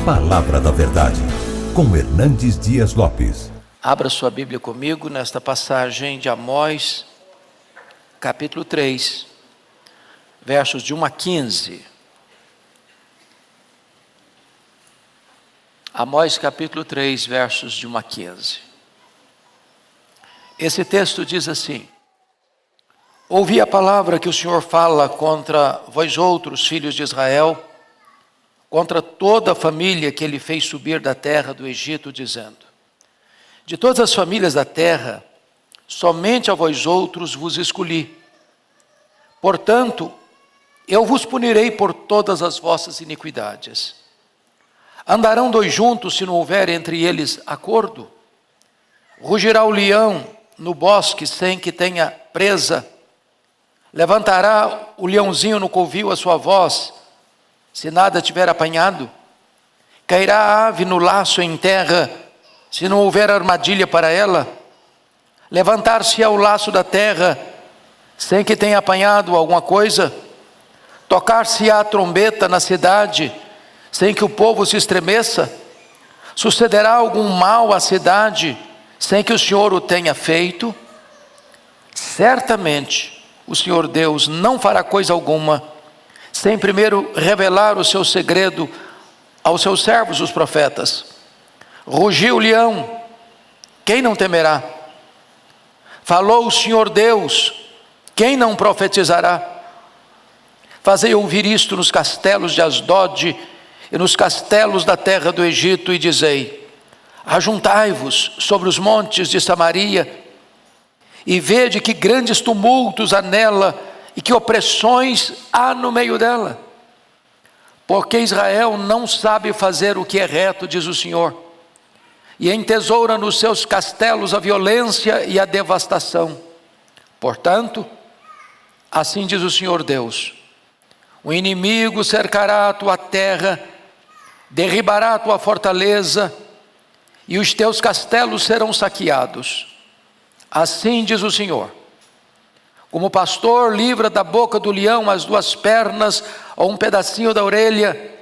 Palavra da Verdade, com Hernandes Dias Lopes. Abra sua Bíblia comigo nesta passagem de Amós, capítulo 3, versos de 1 a 15. Amós, capítulo 3, versos de 1 a 15. Esse texto diz assim: Ouvi a palavra que o Senhor fala contra vós outros, filhos de Israel, contra toda a família que ele fez subir da terra do Egito, dizendo: De todas as famílias da terra, somente a vós outros vos escolhi. Portanto, eu vos punirei por todas as vossas iniquidades. Andarão dois juntos se não houver entre eles acordo? Rugirá o leão no bosque sem que tenha presa? Levantará o leãozinho no covil a sua voz, se nada tiver apanhado? Cairá a ave no laço em terra, se não houver armadilha para ela? Levantar-se-á o laço da terra, sem que tenha apanhado alguma coisa? Tocar-se-á a trombeta na cidade, sem que o povo se estremeça? Sucederá algum mal à cidade, sem que o Senhor o tenha feito? Certamente o Senhor Deus não fará coisa alguma, sem primeiro revelar o seu segredo aos seus servos os profetas. Rugiu o leão, quem não temerá? Falou o Senhor Deus, quem não profetizará? Fazei ouvir isto nos castelos de Asdod e nos castelos da terra do Egito, e dizei: Ajuntai-vos sobre os montes de Samaria, e vede que grandes tumultos há nela, e que opressões há no meio dela. Porque Israel não sabe fazer o que é reto, diz o Senhor, e entesoura nos seus castelos a violência e a devastação. Portanto, assim diz o Senhor Deus: o inimigo cercará a tua terra, derribará a tua fortaleza, e os teus castelos serão saqueados. Assim diz o Senhor: como o pastor livra da boca do leão as duas pernas ou um pedacinho da orelha,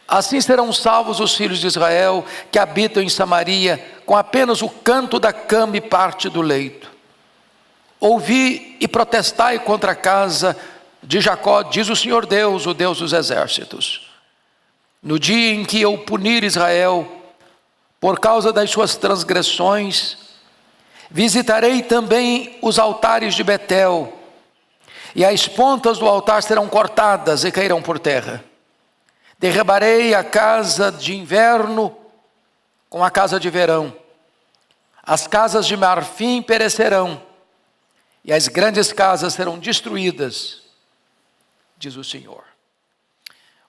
assim serão salvos os filhos de Israel que habitam em Samaria, com apenas o canto da cama e parte do leito. Ouvi e protestai contra a casa de Jacó, diz o Senhor Deus, o Deus dos exércitos. No dia em que eu punir Israel por causa das suas transgressões, visitarei também os altares de Betel, e as pontas do altar serão cortadas e cairão por terra. Derribarei a casa de inverno com a casa de verão. As casas de marfim perecerão, e as grandes casas serão destruídas, diz o Senhor.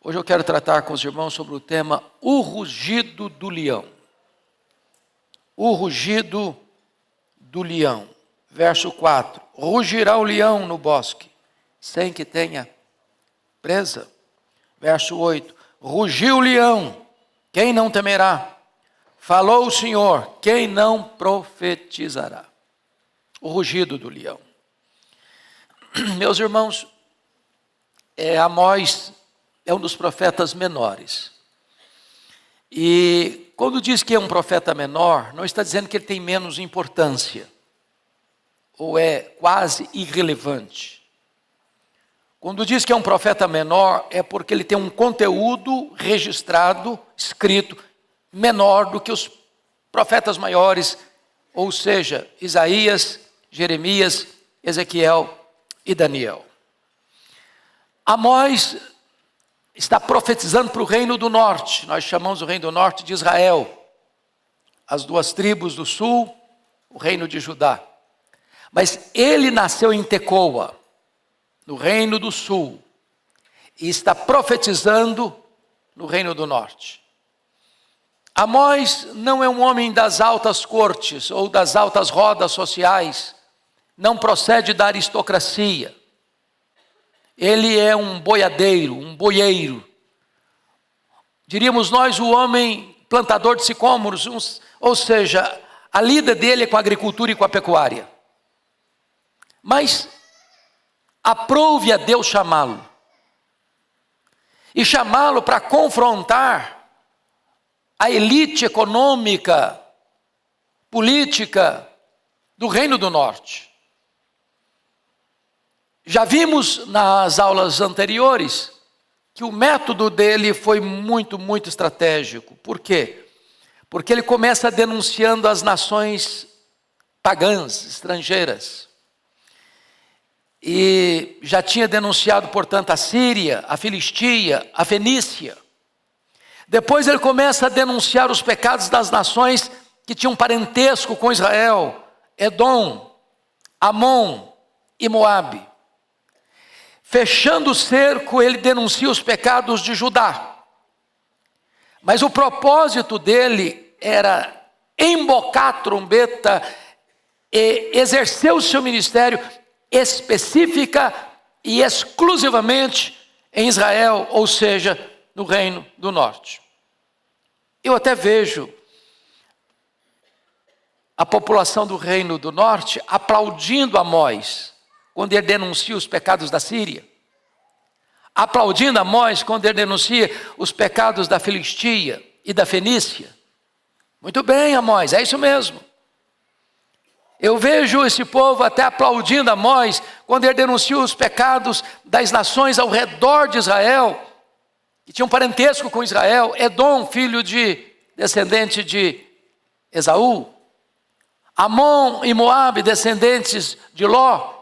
Hoje eu quero tratar com os irmãos sobre o tema o rugido do leão. O rugido do leão. Verso 4: Rugirá o leão no bosque, sem que tenha presa. Verso 8: Rugiu o leão, quem não temerá? Falou o Senhor, quem não profetizará? O rugido do leão. Meus irmãos, Amós é um dos profetas menores. E quando diz que é um profeta menor, não está dizendo que ele tem menos importância, ou é quase irrelevante. Quando diz que é um profeta menor, é porque ele tem um conteúdo registrado, escrito, menor do que os profetas maiores, ou seja, Isaías, Jeremias, Ezequiel e Daniel. Amós está profetizando para o reino do norte. Nós chamamos o reino do norte de Israel. As duas tribos do sul, o reino de Judá. Mas ele nasceu em Tecoa, no reino do sul, e está profetizando no reino do norte. Amós não é um homem das altas cortes ou das altas rodas sociais, não procede da aristocracia. Ele é um boiadeiro, um boieiro. Diríamos nós, o homem plantador de sicômoros, ou seja, a lida dele é com a agricultura e com a pecuária. Mas aprove a Deus chamá-lo. E chamá-lo para confrontar a elite econômica, política do Reino do Norte. Já vimos nas aulas anteriores que o método dele foi muito estratégico. Por quê? Porque ele começa denunciando as nações pagãs, estrangeiras. E já tinha denunciado, portanto, a Síria, a Filistia, a Fenícia. Depois ele começa a denunciar os pecados das nações que tinham parentesco com Israel: Edom, Amon e Moabe. Fechando o cerco, ele denuncia os pecados de Judá. Mas o propósito dele era embocar a trombeta e exercer o seu ministério específica e exclusivamente em Israel, ou seja, no Reino do Norte. Eu até vejo a população do Reino do Norte aplaudindo Amós quando ele denuncia os pecados da Síria, aplaudindo Amós quando ele denuncia os pecados da Filistia e da Fenícia. Muito bem, Amós, é isso mesmo. Eu vejo esse povo até aplaudindo Amós quando ele denuncia os pecados das nações ao redor de Israel, que tinham parentesco com Israel: Edom, filho descendente de Esaú; Amon e Moabe, descendentes de Ló.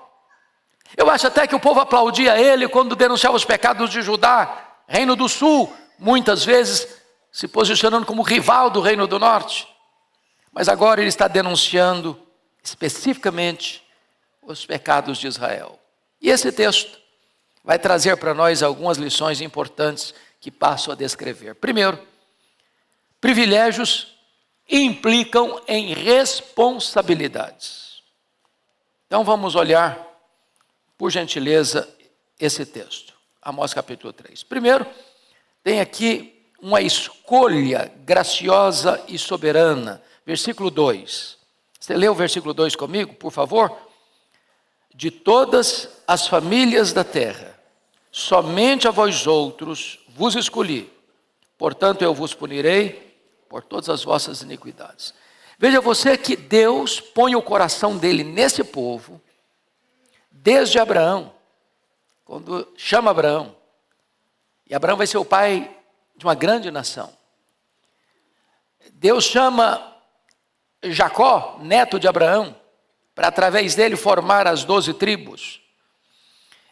Eu acho até que o povo aplaudia ele quando denunciava os pecados de Judá, Reino do Sul, muitas vezes se posicionando como rival do Reino do Norte. Mas agora ele está denunciando especificamente os pecados de Israel. E esse texto vai trazer para nós algumas lições importantes que passo a descrever. Primeiro, privilégios implicam em responsabilidades. Então vamos olhar, por gentileza, esse texto. Amós capítulo 3. Primeiro, tem aqui uma escolha graciosa e soberana. Versículo 2. Você lê o versículo 2 comigo, por favor? De todas as famílias da terra, somente a vós outros vos escolhi. Portanto, eu vos punirei por todas as vossas iniquidades. Veja você que Deus põe o coração dele nesse povo, desde Abraão, quando chama Abraão. E Abraão vai ser o pai de uma grande nação. Deus chama Jacó, neto de Abraão, para através dele formar as 12 tribos.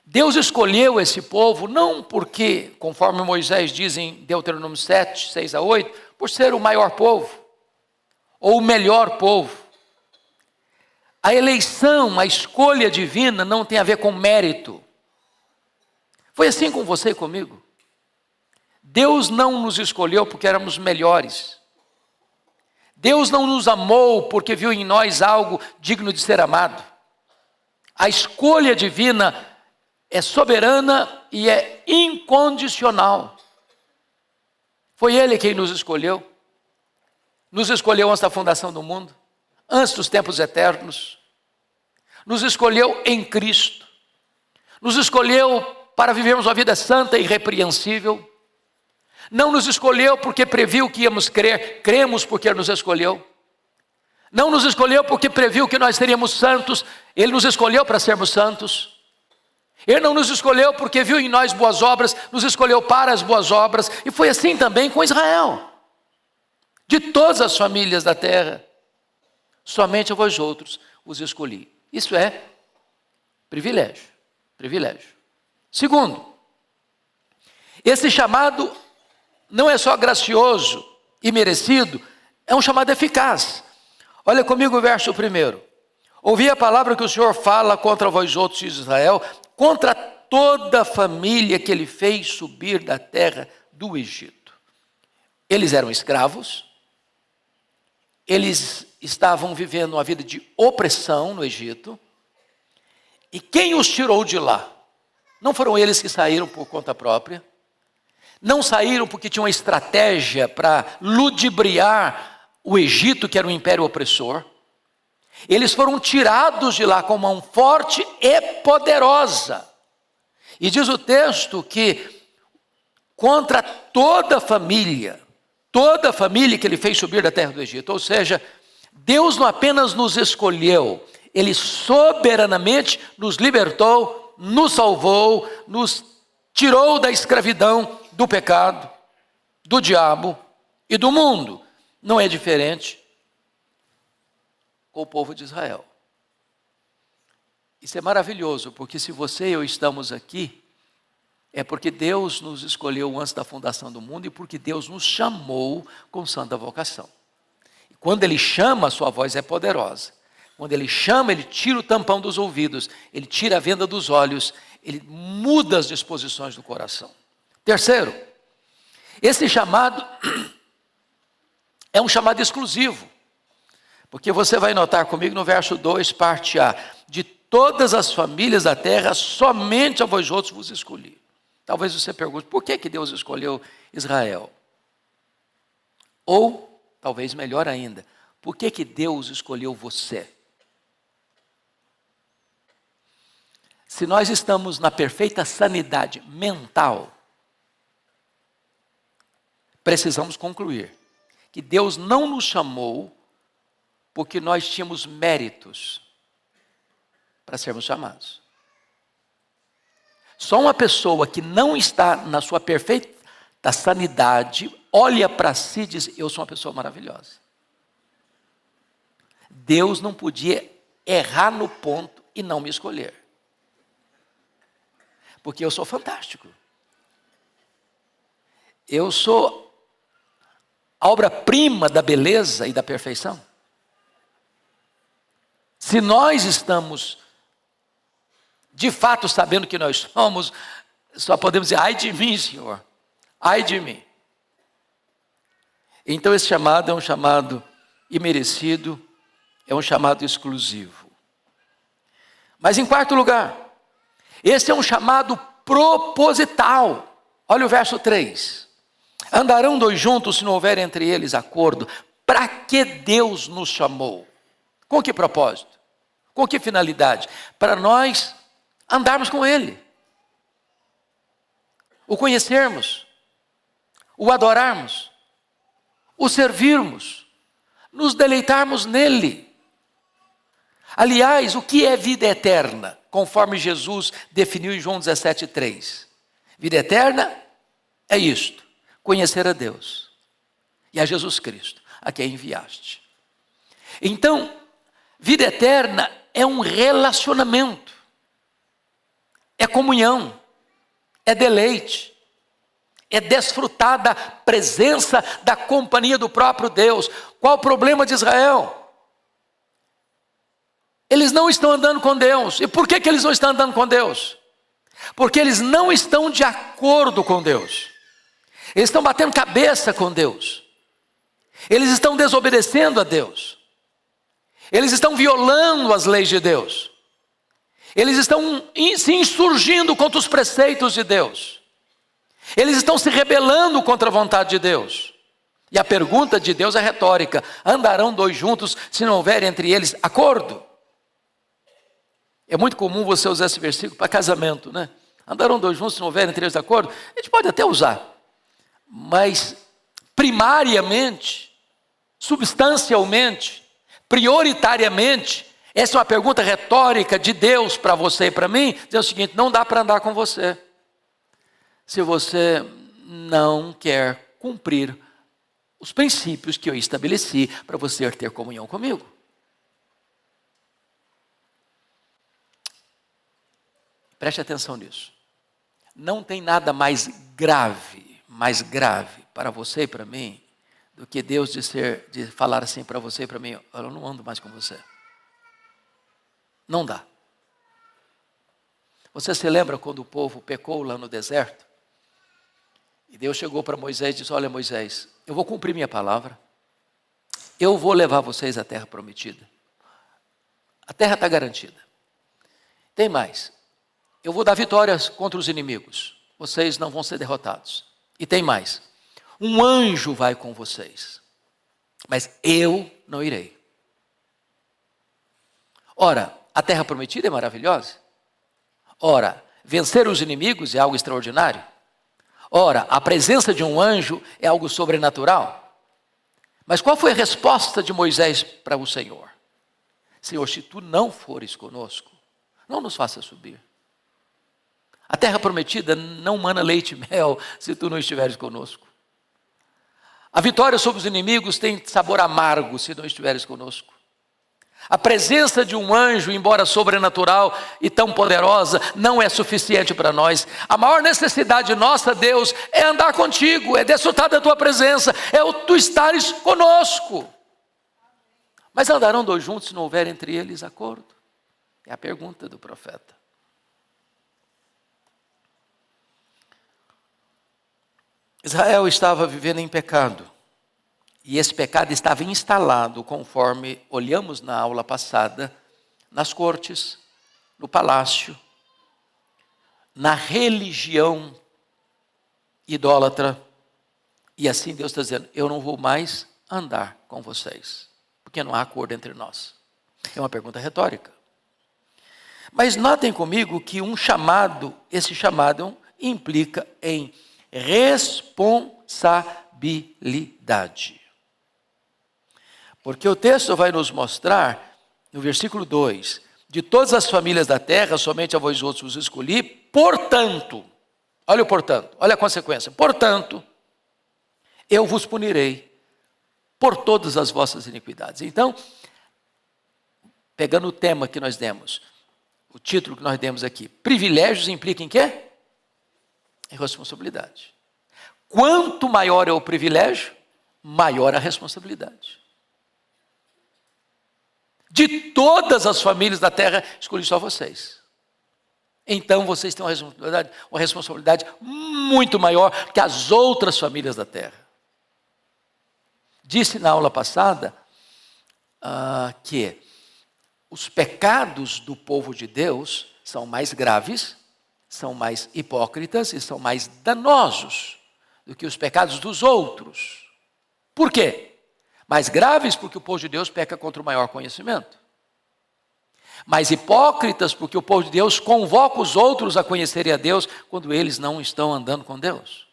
Deus escolheu esse povo não porque, conforme Moisés diz em Deuteronômio 7, 6 a 8, por ser o maior povo, ou o melhor povo. A eleição, a escolha divina não tem a ver com mérito. Foi assim com você e comigo. Deus não nos escolheu porque éramos melhores. Deus não nos amou porque viu em nós algo digno de ser amado. A escolha divina é soberana e é incondicional. Foi Ele quem nos escolheu. Nos escolheu antes da fundação do mundo, antes dos tempos eternos. Nos escolheu em Cristo. Nos escolheu para vivermos uma vida santa e irrepreensível. Não nos escolheu porque previu que íamos crer, cremos porque nos escolheu. Não nos escolheu porque previu que nós seríamos santos, Ele nos escolheu para sermos santos. Ele não nos escolheu porque viu em nós boas obras, nos escolheu para as boas obras. E foi assim também com Israel. De todas as famílias da terra, somente a vós outros os escolhi. Isso é privilégio, privilégio. Segundo, esse chamado não é só gracioso e merecido, é um chamado eficaz. Olha comigo o verso 1. Ouvi a palavra que o Senhor fala contra vós outros de Israel, contra toda a família que Ele fez subir da terra do Egito. Eles eram escravos, eles estavam vivendo uma vida de opressão no Egito, e quem os tirou de lá? Não foram eles que saíram por conta própria, não saíram porque tinham uma estratégia para ludibriar o Egito, que era um império opressor. Eles foram tirados de lá com mão forte e poderosa. E diz o texto que contra toda a família toda a família que ele fez subir da terra do Egito. Ou seja, Deus não apenas nos escolheu, Ele soberanamente nos libertou, nos salvou, nos tirou da escravidão, do pecado, do diabo e do mundo. Não é diferente com o povo de Israel. Isso é maravilhoso, porque se você e eu estamos aqui, é porque Deus nos escolheu antes da fundação do mundo e porque Deus nos chamou com santa vocação. E quando Ele chama, a sua voz é poderosa. Quando Ele chama, Ele tira o tampão dos ouvidos, Ele tira a venda dos olhos, Ele muda as disposições do coração. Terceiro, esse chamado é um chamado exclusivo. Porque você vai notar comigo no verso 2, parte A, de todas as famílias da terra, somente a vós outros vos escolhi. Talvez você pergunte, por que Deus escolheu Israel? Ou, talvez melhor ainda, por que Deus escolheu você? Se nós estamos na perfeita sanidade mental, precisamos concluir que Deus não nos chamou porque nós tínhamos méritos para sermos chamados. Só uma pessoa que não está na sua perfeita sanidade, olha para si e diz, eu sou uma pessoa maravilhosa. Deus não podia errar no ponto e não me escolher. Porque eu sou fantástico. Eu sou a obra-prima da beleza e da perfeição. Se nós estamos, de fato, sabendo que nós somos, só podemos dizer, ai de mim, Senhor, ai de mim. Então esse chamado é um chamado imerecido, é um chamado exclusivo. Mas em quarto lugar, esse é um chamado proposital. Olha o verso 3. Andarão dois juntos se não houver entre eles acordo. Para que Deus nos chamou? Com que propósito? Com que finalidade? Para nós andarmos com Ele. O conhecermos. O adorarmos. O servirmos. Nos deleitarmos nele. Aliás, o que é vida eterna? Conforme Jesus definiu em João 17,3. Vida eterna é isto: conhecer a Deus e a Jesus Cristo, a quem enviaste. Então, vida eterna é um relacionamento, é comunhão, é deleite, é desfrutar da presença, da companhia do próprio Deus. Qual o problema de Israel? Eles não estão andando com Deus. E por que eles não estão andando com Deus? Porque eles não estão de acordo com Deus. Eles estão batendo cabeça com Deus. Eles estão desobedecendo a Deus. Eles estão violando as leis de Deus. Eles estão se insurgindo contra os preceitos de Deus. Eles estão se rebelando contra a vontade de Deus. E a pergunta de Deus é retórica: andarão dois juntos se não houver entre eles acordo? É muito comum você usar esse versículo para casamento, né? Andarão dois juntos se não houver entre eles acordo? A gente pode até usar. Mas primariamente, substancialmente, prioritariamente, essa é uma pergunta retórica de Deus para você e para mim, dizer o seguinte: não dá para andar com você se você não quer cumprir os princípios que eu estabeleci para você ter comunhão comigo. Preste atenção nisso. Não tem nada mais grave para você e para mim, do que Deus de falar assim para você e para mim: eu não ando mais com você. Não dá. Você se lembra quando o povo pecou lá no deserto? E Deus chegou para Moisés e disse: olha, Moisés, eu vou cumprir minha palavra. Eu vou levar vocês à terra prometida. A terra está garantida. Tem mais. Eu vou dar vitórias contra os inimigos. Vocês não vão ser derrotados. E tem mais. Um anjo vai com vocês. Mas eu não irei. Ora, a terra prometida é maravilhosa. Ora, vencer os inimigos é algo extraordinário. Ora, a presença de um anjo é algo sobrenatural. Mas qual foi a resposta de Moisés para o Senhor? Senhor, se tu não fores conosco, não nos faça subir. A terra prometida não mana leite e mel se tu não estiveres conosco. A vitória sobre os inimigos tem sabor amargo se não estiveres conosco. A presença de um anjo, embora sobrenatural e tão poderosa, não é suficiente para nós. A maior necessidade nossa, Deus, é andar contigo, é desfrutar da tua presença, é o tu estares conosco. Mas andarão dois juntos se não houver entre eles acordo? É a pergunta do profeta. Israel estava vivendo em pecado. E esse pecado estava instalado, conforme olhamos na aula passada, nas cortes, no palácio, na religião idólatra. E assim Deus está dizendo, eu não vou mais andar com vocês, porque não há acordo entre nós. É uma pergunta retórica. Mas notem comigo que esse chamado implica em responsabilidade. Porque o texto vai nos mostrar, no versículo 2, de todas as famílias da terra, somente a vós outros vos escolhi, portanto, olha o portanto, olha a consequência, portanto, eu vos punirei por todas as vossas iniquidades. Então, pegando o tema que nós demos, o título que nós demos aqui, privilégios implica em quê? Em responsabilidade. Quanto maior é o privilégio, maior a responsabilidade. De todas as famílias da terra, escolhi só vocês. Então vocês têm uma responsabilidade muito maior que as outras famílias da terra. Disse na aula passada que os pecados do povo de Deus são mais graves, são mais hipócritas e são mais danosos do que os pecados dos outros. Por quê? Mais graves porque o povo de Deus peca contra o maior conhecimento. Mais hipócritas porque o povo de Deus convoca os outros a conhecerem a Deus quando eles não estão andando com Deus.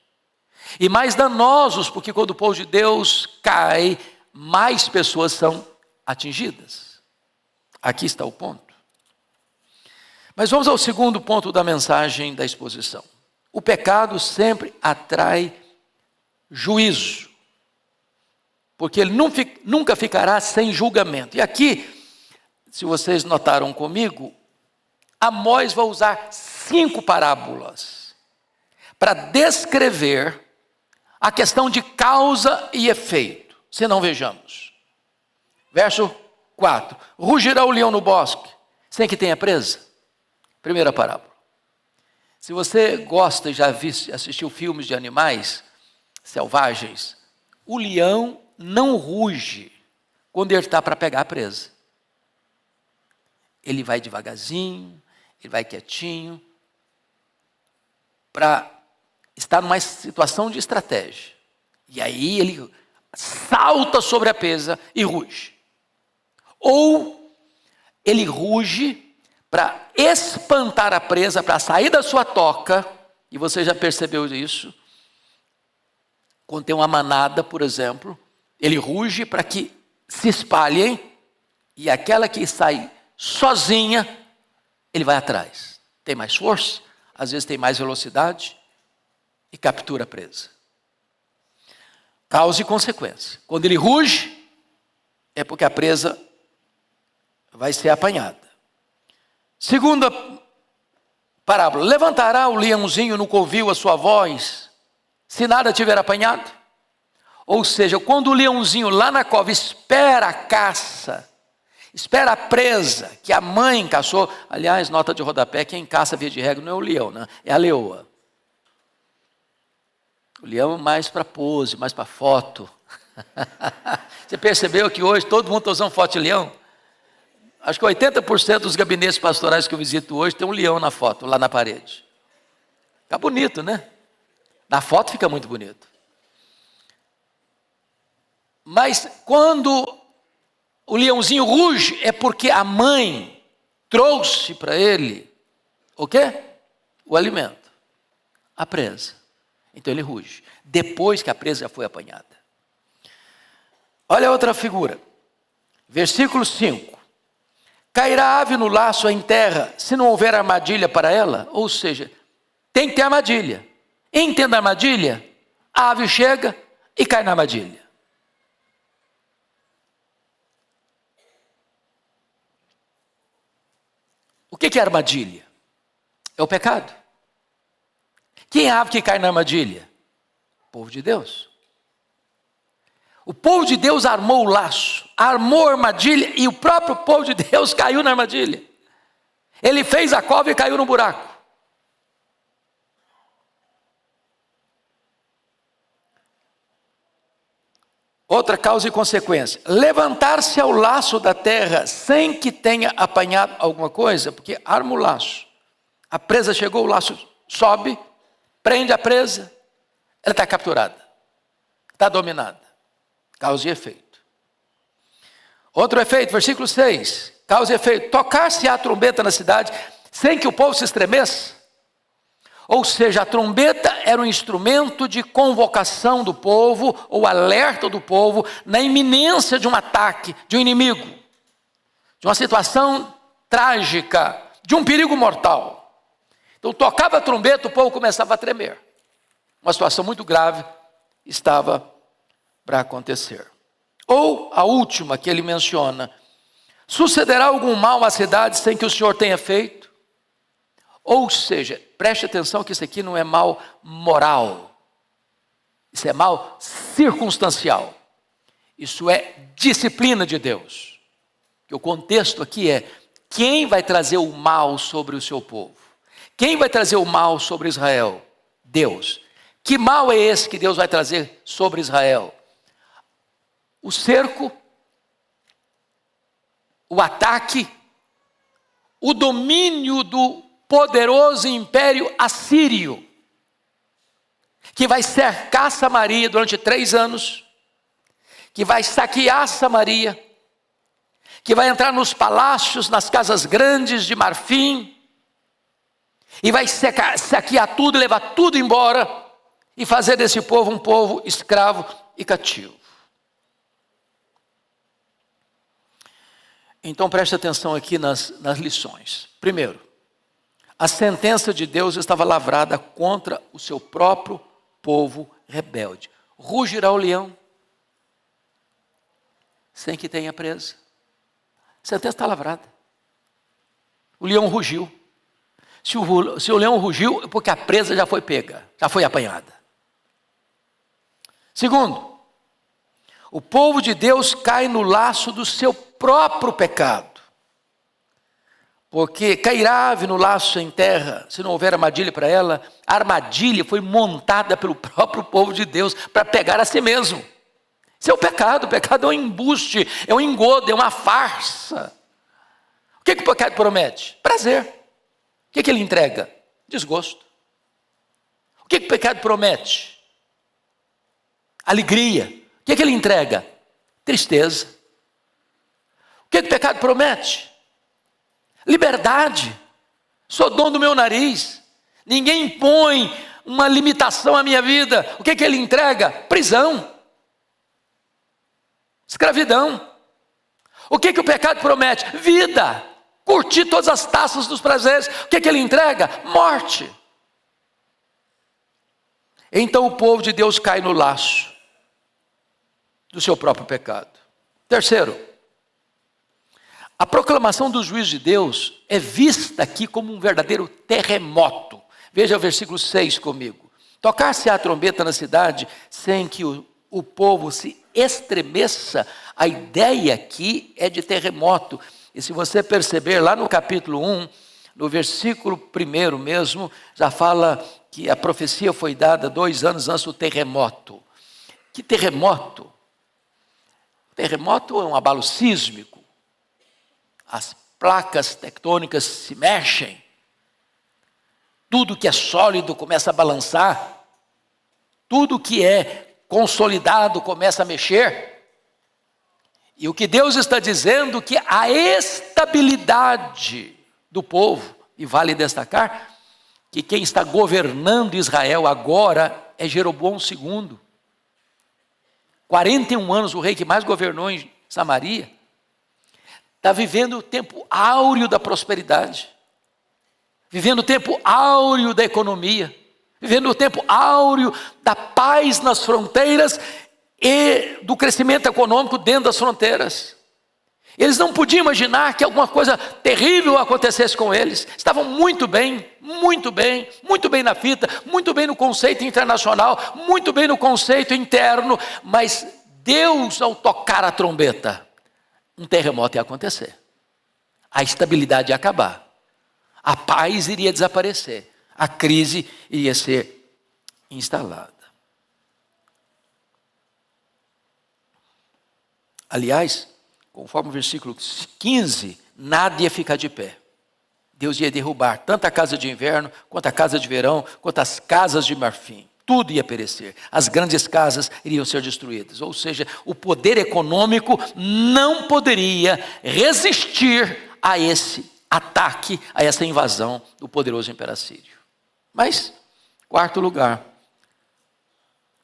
E mais danosos porque quando o povo de Deus cai, mais pessoas são atingidas. Aqui está o ponto. Mas vamos ao segundo ponto da mensagem da exposição. O pecado sempre atrai juízo. Porque ele nunca ficará sem julgamento. E aqui, se vocês notaram comigo, Amós vai usar 5 parábolas para descrever a questão de causa e efeito. Se não, vejamos. Verso 4. Rugirá o leão no bosque, sem que tenha presa. Primeira parábola. Se você gosta e já assistiu filmes de animais selvagens, o leão não ruge quando ele está para pegar a presa. Ele vai devagarzinho, ele vai quietinho, para estar numa situação de estratégia. E aí ele salta sobre a presa e ruge. Ou ele ruge para espantar a presa, para sair da sua toca, e você já percebeu isso, quando tem uma manada, por exemplo, ele ruge para que se espalhem, e aquela que sai sozinha, ele vai atrás. Tem mais força, às vezes tem mais velocidade, e captura a presa. Causa e consequência. Quando ele ruge, é porque a presa vai ser apanhada. Segunda parábola. Levantará o leãozinho no covil a sua voz, se nada tiver apanhado? Ou seja, quando o leãozinho lá na cova espera a caça, espera a presa que a mãe caçou. Aliás, nota de rodapé, quem caça via de regra não é o leão, né? É a leoa. O leão é mais para pose, mais para foto. Você percebeu que hoje todo mundo está usando foto de leão? Acho que 80% dos gabinetes pastorais que eu visito hoje tem um leão na foto, lá na parede. Fica bonito, né? Na foto fica muito bonito. Mas quando o leãozinho ruge, é porque a mãe trouxe para ele o quê? O alimento, a presa. Então ele ruge, depois que a presa já foi apanhada. Olha outra figura, versículo 5. Cairá a ave no laço em terra, se não houver armadilha para ela? Ou seja, tem que ter armadilha. Entenda a armadilha, a ave chega e cai na armadilha. O que é armadilha? É o pecado. Quem é a ave que cai na armadilha? O povo de Deus. O povo de Deus armou o laço, armou a armadilha e o próprio povo de Deus caiu na armadilha. Ele fez a cova e caiu no buraco. Outra causa e consequência: levantar-se ao laço da terra sem que tenha apanhado alguma coisa, porque arma o laço. A presa chegou, o laço sobe, prende a presa, ela está capturada, está dominada. Causa e efeito. Outro efeito, versículo 6. Causa e efeito: tocar-se a trombeta na cidade sem que o povo se estremeça. Ou seja, a trombeta era um instrumento de convocação do povo, ou alerta do povo, na iminência de um ataque, de um inimigo, de uma situação trágica, de um perigo mortal. Então tocava a trombeta, o povo começava a tremer. Uma situação muito grave estava para acontecer. Ou a última que ele menciona: sucederá algum mal à cidade sem que o Senhor tenha feito? Ou seja, preste atenção que isso aqui não é mal moral, isso é mal circunstancial, isso é disciplina de Deus. Que o contexto aqui é: quem vai trazer o mal sobre o seu povo? Quem vai trazer o mal sobre Israel? Deus. Que mal é esse que Deus vai trazer sobre Israel? O cerco, o ataque, o domínio do poderoso império assírio, que vai cercar Samaria durante 3 anos, que vai saquear Samaria, que vai entrar nos palácios, nas casas grandes de marfim, e vai saquear tudo, levar tudo embora, e fazer desse povo um povo escravo e cativo. Então preste atenção aqui nas lições. Primeiro, a sentença de Deus estava lavrada contra o seu próprio povo rebelde. Rugirá o leão sem que tenha presa. A sentença está lavrada. O leão rugiu. Se o leão rugiu, é porque a presa já foi pega, já foi apanhada. Segundo, o povo de Deus cai no laço do seu próprio pecado. Porque cairá ave no laço em terra, se não houver armadilha para ela. A armadilha foi montada pelo próprio povo de Deus para pegar a si mesmo. Isso é o pecado é um embuste, é um engodo, é uma farsa. O que o pecado promete? Prazer. O que ele entrega? Desgosto. O que o pecado promete? Alegria. O que ele entrega? Tristeza. O que o pecado promete? Liberdade. Sou dono do meu nariz. Ninguém impõe uma limitação à minha vida. O que ele entrega? Prisão. Escravidão. O que o pecado promete? Vida. Curtir todas as taças dos prazeres. O que ele entrega? Morte. Então o povo de Deus cai no laço do seu próprio pecado. Terceiro, a proclamação do juízo de Deus é vista aqui como um verdadeiro terremoto. Veja o versículo 6 comigo. Tocar-se a trombeta na cidade sem que o povo se estremeça. A ideia aqui é de terremoto. E se você perceber lá no capítulo 1, no versículo 1 mesmo, já fala que a profecia foi dada 2 anos antes do terremoto. Que terremoto? Terremoto é um abalo sísmico. As placas tectônicas se mexem. Tudo que é sólido começa a balançar. Tudo que é consolidado começa a mexer. E o que Deus está dizendo que a estabilidade do povo, e vale destacar que quem está governando Israel agora é Jeroboão II. 41 anos, o rei que mais governou em Samaria. Está vivendo o tempo áureo da prosperidade. Vivendo o tempo áureo da economia. Vivendo o tempo áureo da paz nas fronteiras e do crescimento econômico dentro das fronteiras. Eles não podiam imaginar que alguma coisa terrível acontecesse com eles. Estavam muito bem na fita, muito bem no conceito internacional, muito bem no conceito interno, mas Deus, ao tocar a trombeta, um terremoto ia acontecer. A estabilidade ia acabar. A paz iria desaparecer. A crise iria ser instalada. Aliás, conforme o versículo 15, nada ia ficar de pé. Deus ia derrubar tanto a casa de inverno, quanto a casa de verão, quanto as casas de marfim. Tudo ia perecer. As grandes casas iriam ser destruídas. Ou seja, o poder econômico não poderia resistir a esse ataque, a essa invasão do poderoso Império Assírio. Mas, quarto lugar,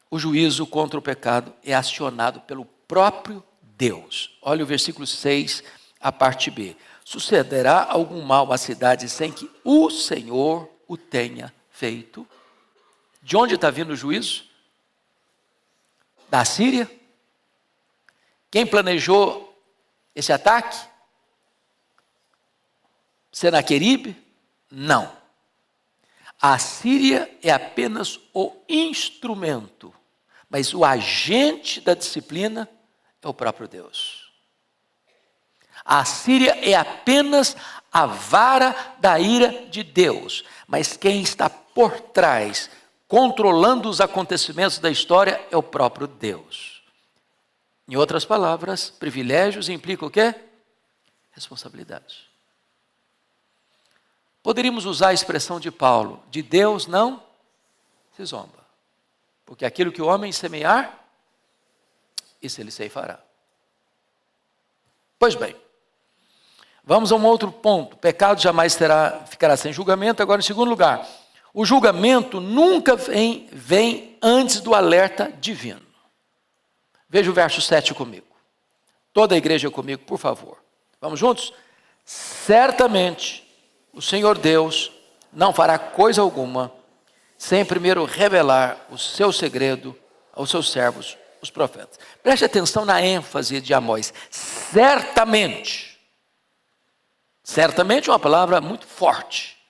o juízo contra o pecado é acionado pelo próprio Deus. Olha o versículo 6, a parte B. Sucederá algum mal à cidade sem que o Senhor o tenha feito? De onde está vindo o juízo? Da Síria? Quem planejou esse ataque? Senaqueribe? Não. A Síria é apenas o instrumento, mas o agente da disciplina é o próprio Deus. A Síria é apenas a vara da ira de Deus, mas quem está por trás, controlando os acontecimentos da história, é o próprio Deus. Em outras palavras, privilégios implicam o quê? Responsabilidade. Poderíamos usar a expressão de Paulo, de Deus não se zomba, porque aquilo que o homem semear, isso ele ceifará. Pois bem, vamos a um outro ponto. Pecado jamais ficará sem julgamento. Agora, em segundo lugar, o julgamento nunca vem antes do alerta divino. Veja o verso 7 comigo. Toda a igreja comigo, por favor. Vamos juntos? Certamente o Senhor Deus não fará coisa alguma sem primeiro revelar o seu segredo aos seus servos, os profetas. Preste atenção na ênfase de Amós. Certamente. Certamente é uma palavra muito forte.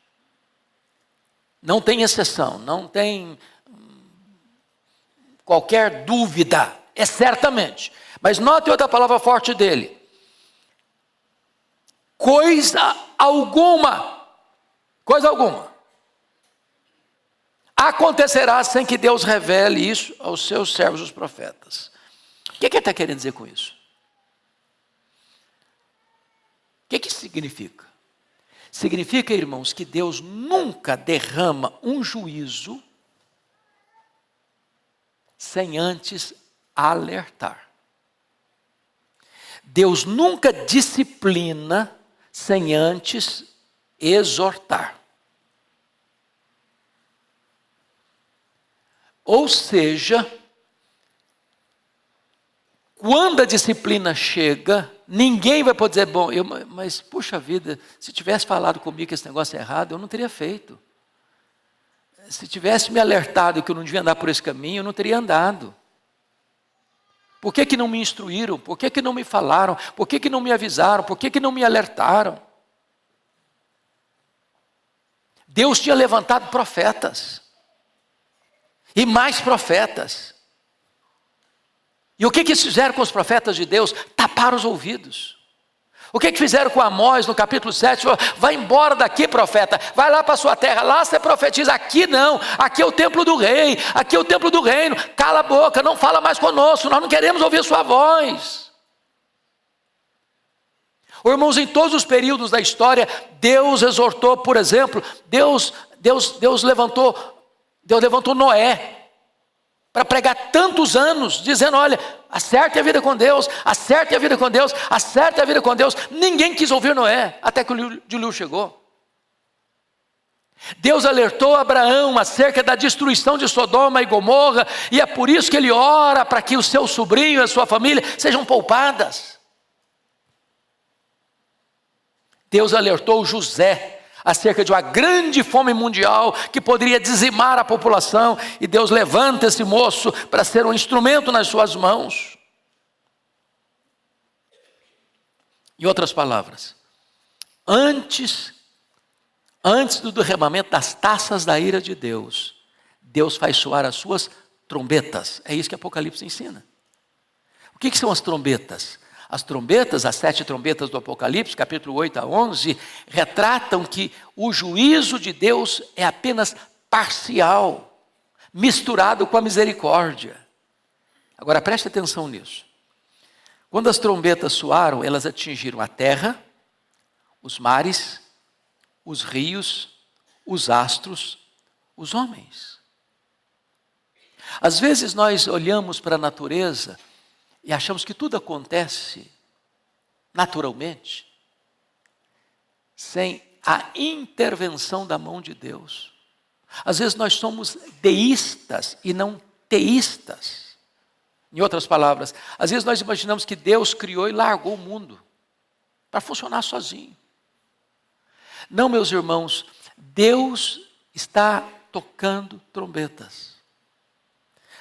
Não tem exceção, não tem qualquer dúvida. É certamente. Mas note outra palavra forte dele. Coisa alguma acontecerá sem que Deus revele isso aos seus servos, os profetas. O que ele está querendo dizer com isso? O que isso significa? Significa, irmãos, que Deus nunca derrama um juízo sem antes alertar. Deus nunca disciplina sem antes exortar. Ou seja, quando a disciplina chega, ninguém vai poder dizer, bom, mas puxa vida, se tivesse falado comigo que esse negócio é errado, eu não teria feito. Se tivesse me alertado que eu não devia andar por esse caminho, eu não teria andado. Por que não me instruíram? Por que não me falaram? Por que não me avisaram? Por que não me alertaram? Deus tinha levantado profetas. E mais profetas. E o que eles fizeram com os profetas de Deus? Taparam os ouvidos. O que fizeram com Amós no capítulo 7? Vai embora daqui, profeta. Vai lá para a sua terra. Lá você profetiza. Aqui não. Aqui é o templo do rei. Aqui é o templo do reino. Cala a boca. Não fala mais conosco. Nós não queremos ouvir sua voz. Irmãos, em todos os períodos da história, Deus exortou, por exemplo, Deus levantou Noé para pregar tantos anos, dizendo, olha, acerte a vida com Deus, acerte a vida com Deus, acerte a vida com Deus. Ninguém quis ouvir Noé, até que o dilúvio chegou. Deus alertou Abraão acerca da destruição de Sodoma e Gomorra, e é por isso que ele ora para que o seu sobrinho e a sua família sejam poupadas. Deus alertou José acerca de uma grande fome mundial que poderia dizimar a população, e Deus levanta esse moço para ser um instrumento nas suas mãos. Em outras palavras, antes do derramamento das taças da ira de Deus, Deus faz soar as suas trombetas. É isso que Apocalipse ensina. O que são as trombetas? As trombetas, as 7 trombetas do Apocalipse, capítulo 8 a 11, retratam que o juízo de Deus é apenas parcial, misturado com a misericórdia. Agora preste atenção nisso. Quando as trombetas soaram, elas atingiram a terra, os mares, os rios, os astros, os homens. Às vezes nós olhamos para a natureza e achamos que tudo acontece naturalmente, sem a intervenção da mão de Deus. Às vezes nós somos deístas e não teístas. Em outras palavras, às vezes nós imaginamos que Deus criou e largou o mundo para funcionar sozinho. Não, meus irmãos, Deus está tocando trombetas.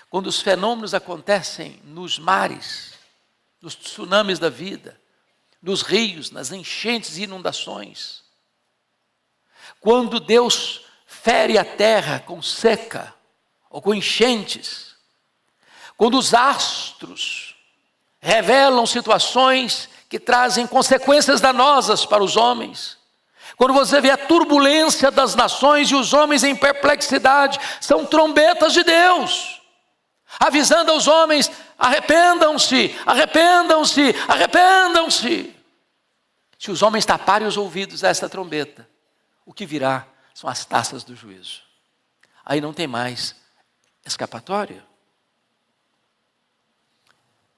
Quando os fenômenos acontecem nos mares, nos tsunamis da vida, nos rios, nas enchentes e inundações, quando Deus fere a terra com seca ou com enchentes, quando os astros revelam situações que trazem consequências danosas para os homens, quando você vê a turbulência das nações e os homens em perplexidade, são trombetas de Deus, avisando aos homens: arrependam-se, arrependam-se, arrependam-se. Se os homens taparem os ouvidos a esta trombeta, o que virá são as taças do juízo. Aí não tem mais escapatória.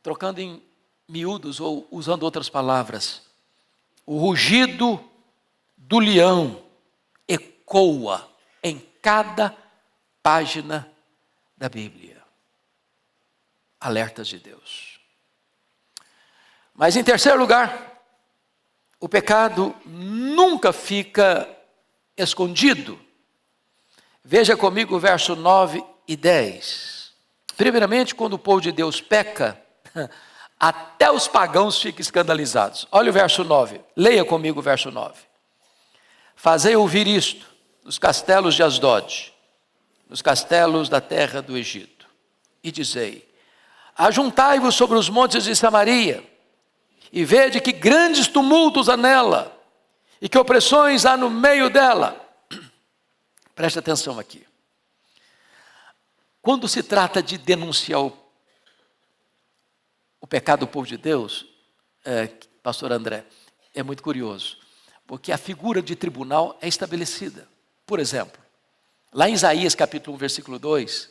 Trocando em miúdos ou usando outras palavras, o rugido do leão ecoa em cada página da Bíblia. Alertas de Deus. Mas em terceiro lugar, o pecado nunca fica escondido. Veja comigo o verso 9 e 10. Primeiramente, quando o povo de Deus peca, até os pagãos ficam escandalizados. Olha o verso 9, leia comigo o verso 9. Fazei ouvir isto nos castelos de Asdod, nos castelos da terra do Egito, e dizei: ajuntai-vos sobre os montes de Samaria, e vede que grandes tumultos há nela, e que opressões há no meio dela. Preste atenção aqui. Quando se trata de denunciar o pecado do povo de Deus, pastor André, é muito curioso, porque a figura de tribunal é estabelecida. Por exemplo, lá em Isaías capítulo 1, versículo 2,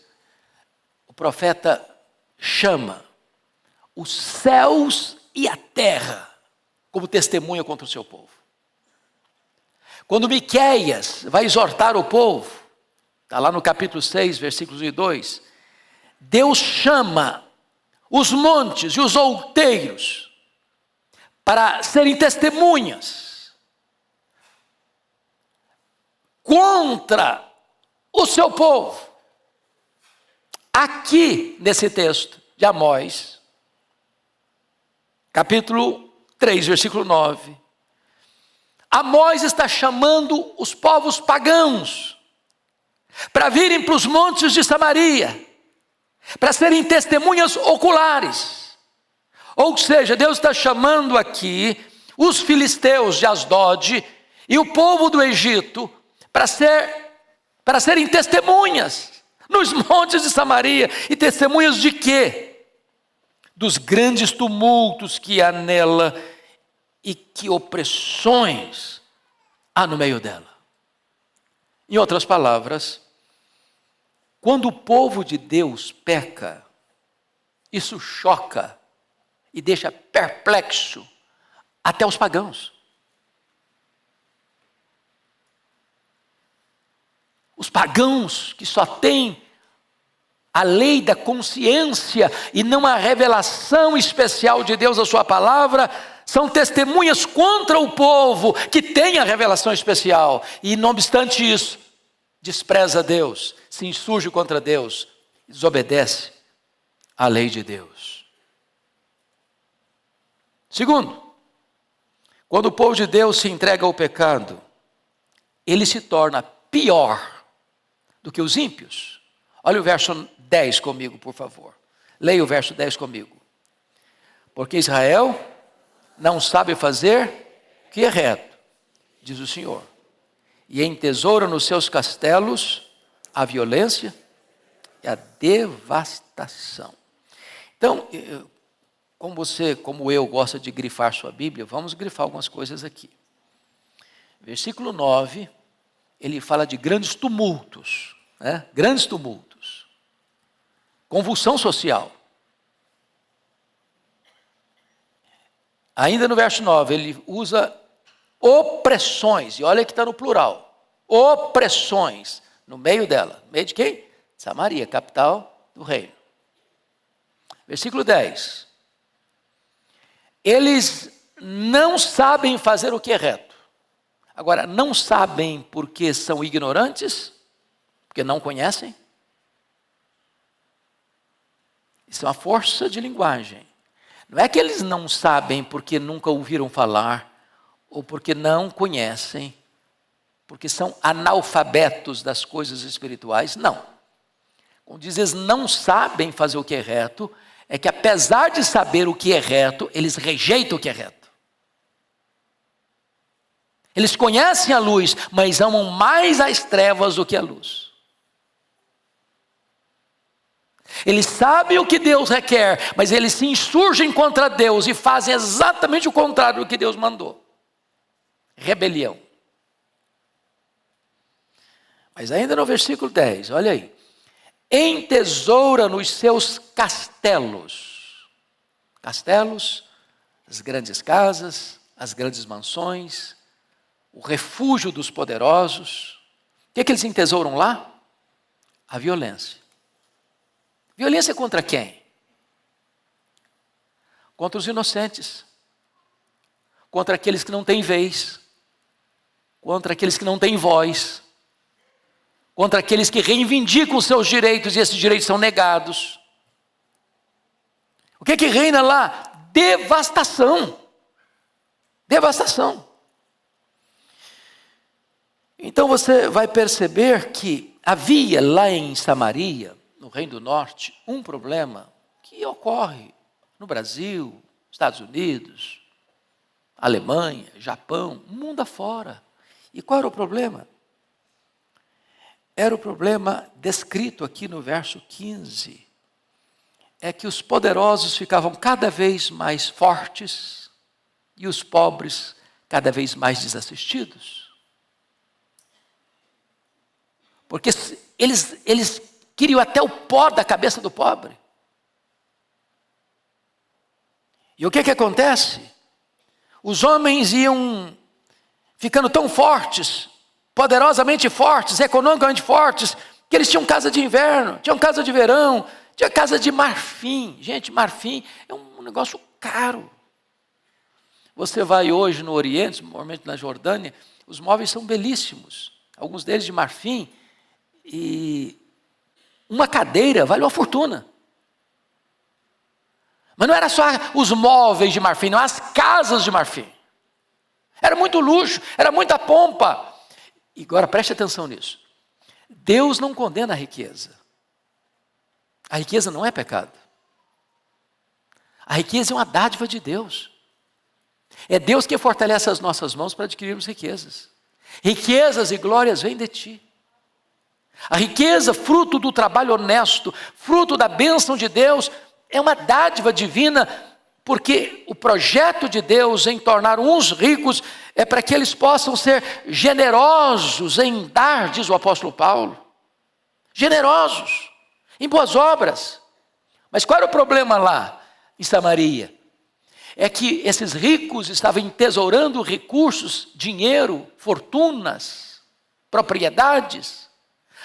o profeta chama os céus e a terra como testemunha contra o seu povo. Quando Miqueias vai exortar o povo, está lá no capítulo 6, versículos 1 e 2, Deus chama os montes e os outeiros para serem testemunhas contra o seu povo. Aqui nesse texto de Amós, capítulo 3, versículo 9, Amós está chamando os povos pagãos para virem para os montes de Samaria, para serem testemunhas oculares. Ou seja, Deus está chamando aqui os filisteus de Asdod e o povo do Egito para serem testemunhas nos montes de Samaria. E testemunhas de quê? Dos grandes tumultos que há nela e que opressões há no meio dela. Em outras palavras, quando o povo de Deus peca, isso choca e deixa perplexo até os pagãos. os pagãos que só têm a lei da consciência e não a revelação especial de Deus, a sua palavra, são testemunhas contra o povo que tem a revelação especial. E não obstante isso, despreza Deus, se insurge contra Deus, desobedece à lei de Deus. Segundo, quando o povo de Deus se entrega ao pecado, ele se torna pior do que os ímpios. Olha o verso 10 comigo, por favor. Leia o verso 10 comigo. Porque Israel não sabe fazer o que é reto, diz o Senhor, e entesoura nos seus castelos a violência e a devastação. Então, como você, como eu, gosta de grifar sua Bíblia, vamos grifar algumas coisas aqui. Versículo 9, ele fala de grandes tumultos, né? Grandes tumultos, convulsão social. Ainda no verso 9, ele usa opressões, e olha que está no plural, opressões, no meio dela, no meio de quem? Samaria, capital do reino. Versículo 10, eles não sabem fazer o que é reto. Agora, não sabem porque são ignorantes, porque não conhecem. Isso é uma força de linguagem. Não é que eles não sabem porque nunca ouviram falar, ou porque não conhecem, porque são analfabetos das coisas espirituais, não. Quando diz eles não sabem fazer o que é reto, é que apesar de saber o que é reto, eles rejeitam o que é reto. Eles conhecem a luz, mas amam mais as trevas do que a luz. Eles sabem o que Deus requer, mas eles se insurgem contra Deus e fazem exatamente o contrário do que Deus mandou. Rebelião. Mas ainda no versículo 10, olha aí. Entesoura nos seus castelos. Castelos, as grandes casas, as grandes mansões, o refúgio dos poderosos. O que é que eles entesouram lá? A violência. Violência contra quem? Contra os inocentes. Contra aqueles que não têm vez. Contra aqueles que não têm voz. Contra aqueles que reivindicam os seus direitos e esses direitos são negados. O que é que reina lá? Devastação. Devastação. Então você vai perceber que havia lá em Samaria, no Reino do Norte, um problema que ocorre no Brasil, Estados Unidos, Alemanha, Japão, mundo afora. E qual era o problema? Era o problema descrito aqui no verso 15. É que os poderosos ficavam cada vez mais fortes e os pobres cada vez mais desassistidos. Porque eles queriam até o pó da cabeça do pobre. E o que acontece? Os homens iam ficando tão fortes, poderosamente fortes, economicamente fortes, que eles tinham casa de inverno, tinham casa de verão, tinha casa de marfim. Gente, marfim é um negócio caro. Você vai hoje no Oriente, normalmente na Jordânia, os móveis são belíssimos. Alguns deles de marfim, e uma cadeira vale uma fortuna. Mas não era só os móveis de marfim, não, as casas de marfim. Era muito luxo, era muita pompa. E agora preste atenção nisso. Deus não condena a riqueza. A riqueza não é pecado. A riqueza é uma dádiva de Deus. É Deus que fortalece as nossas mãos para adquirirmos riquezas. Riquezas e glórias vêm de ti. A riqueza, fruto do trabalho honesto, fruto da bênção de Deus, é uma dádiva divina, porque o projeto de Deus em tornar uns ricos é para que eles possam ser generosos em dar, diz o apóstolo Paulo. Generosos, em boas obras. Mas qual era o problema lá em Samaria? É que esses ricos estavam entesourando recursos, dinheiro, fortunas, propriedades,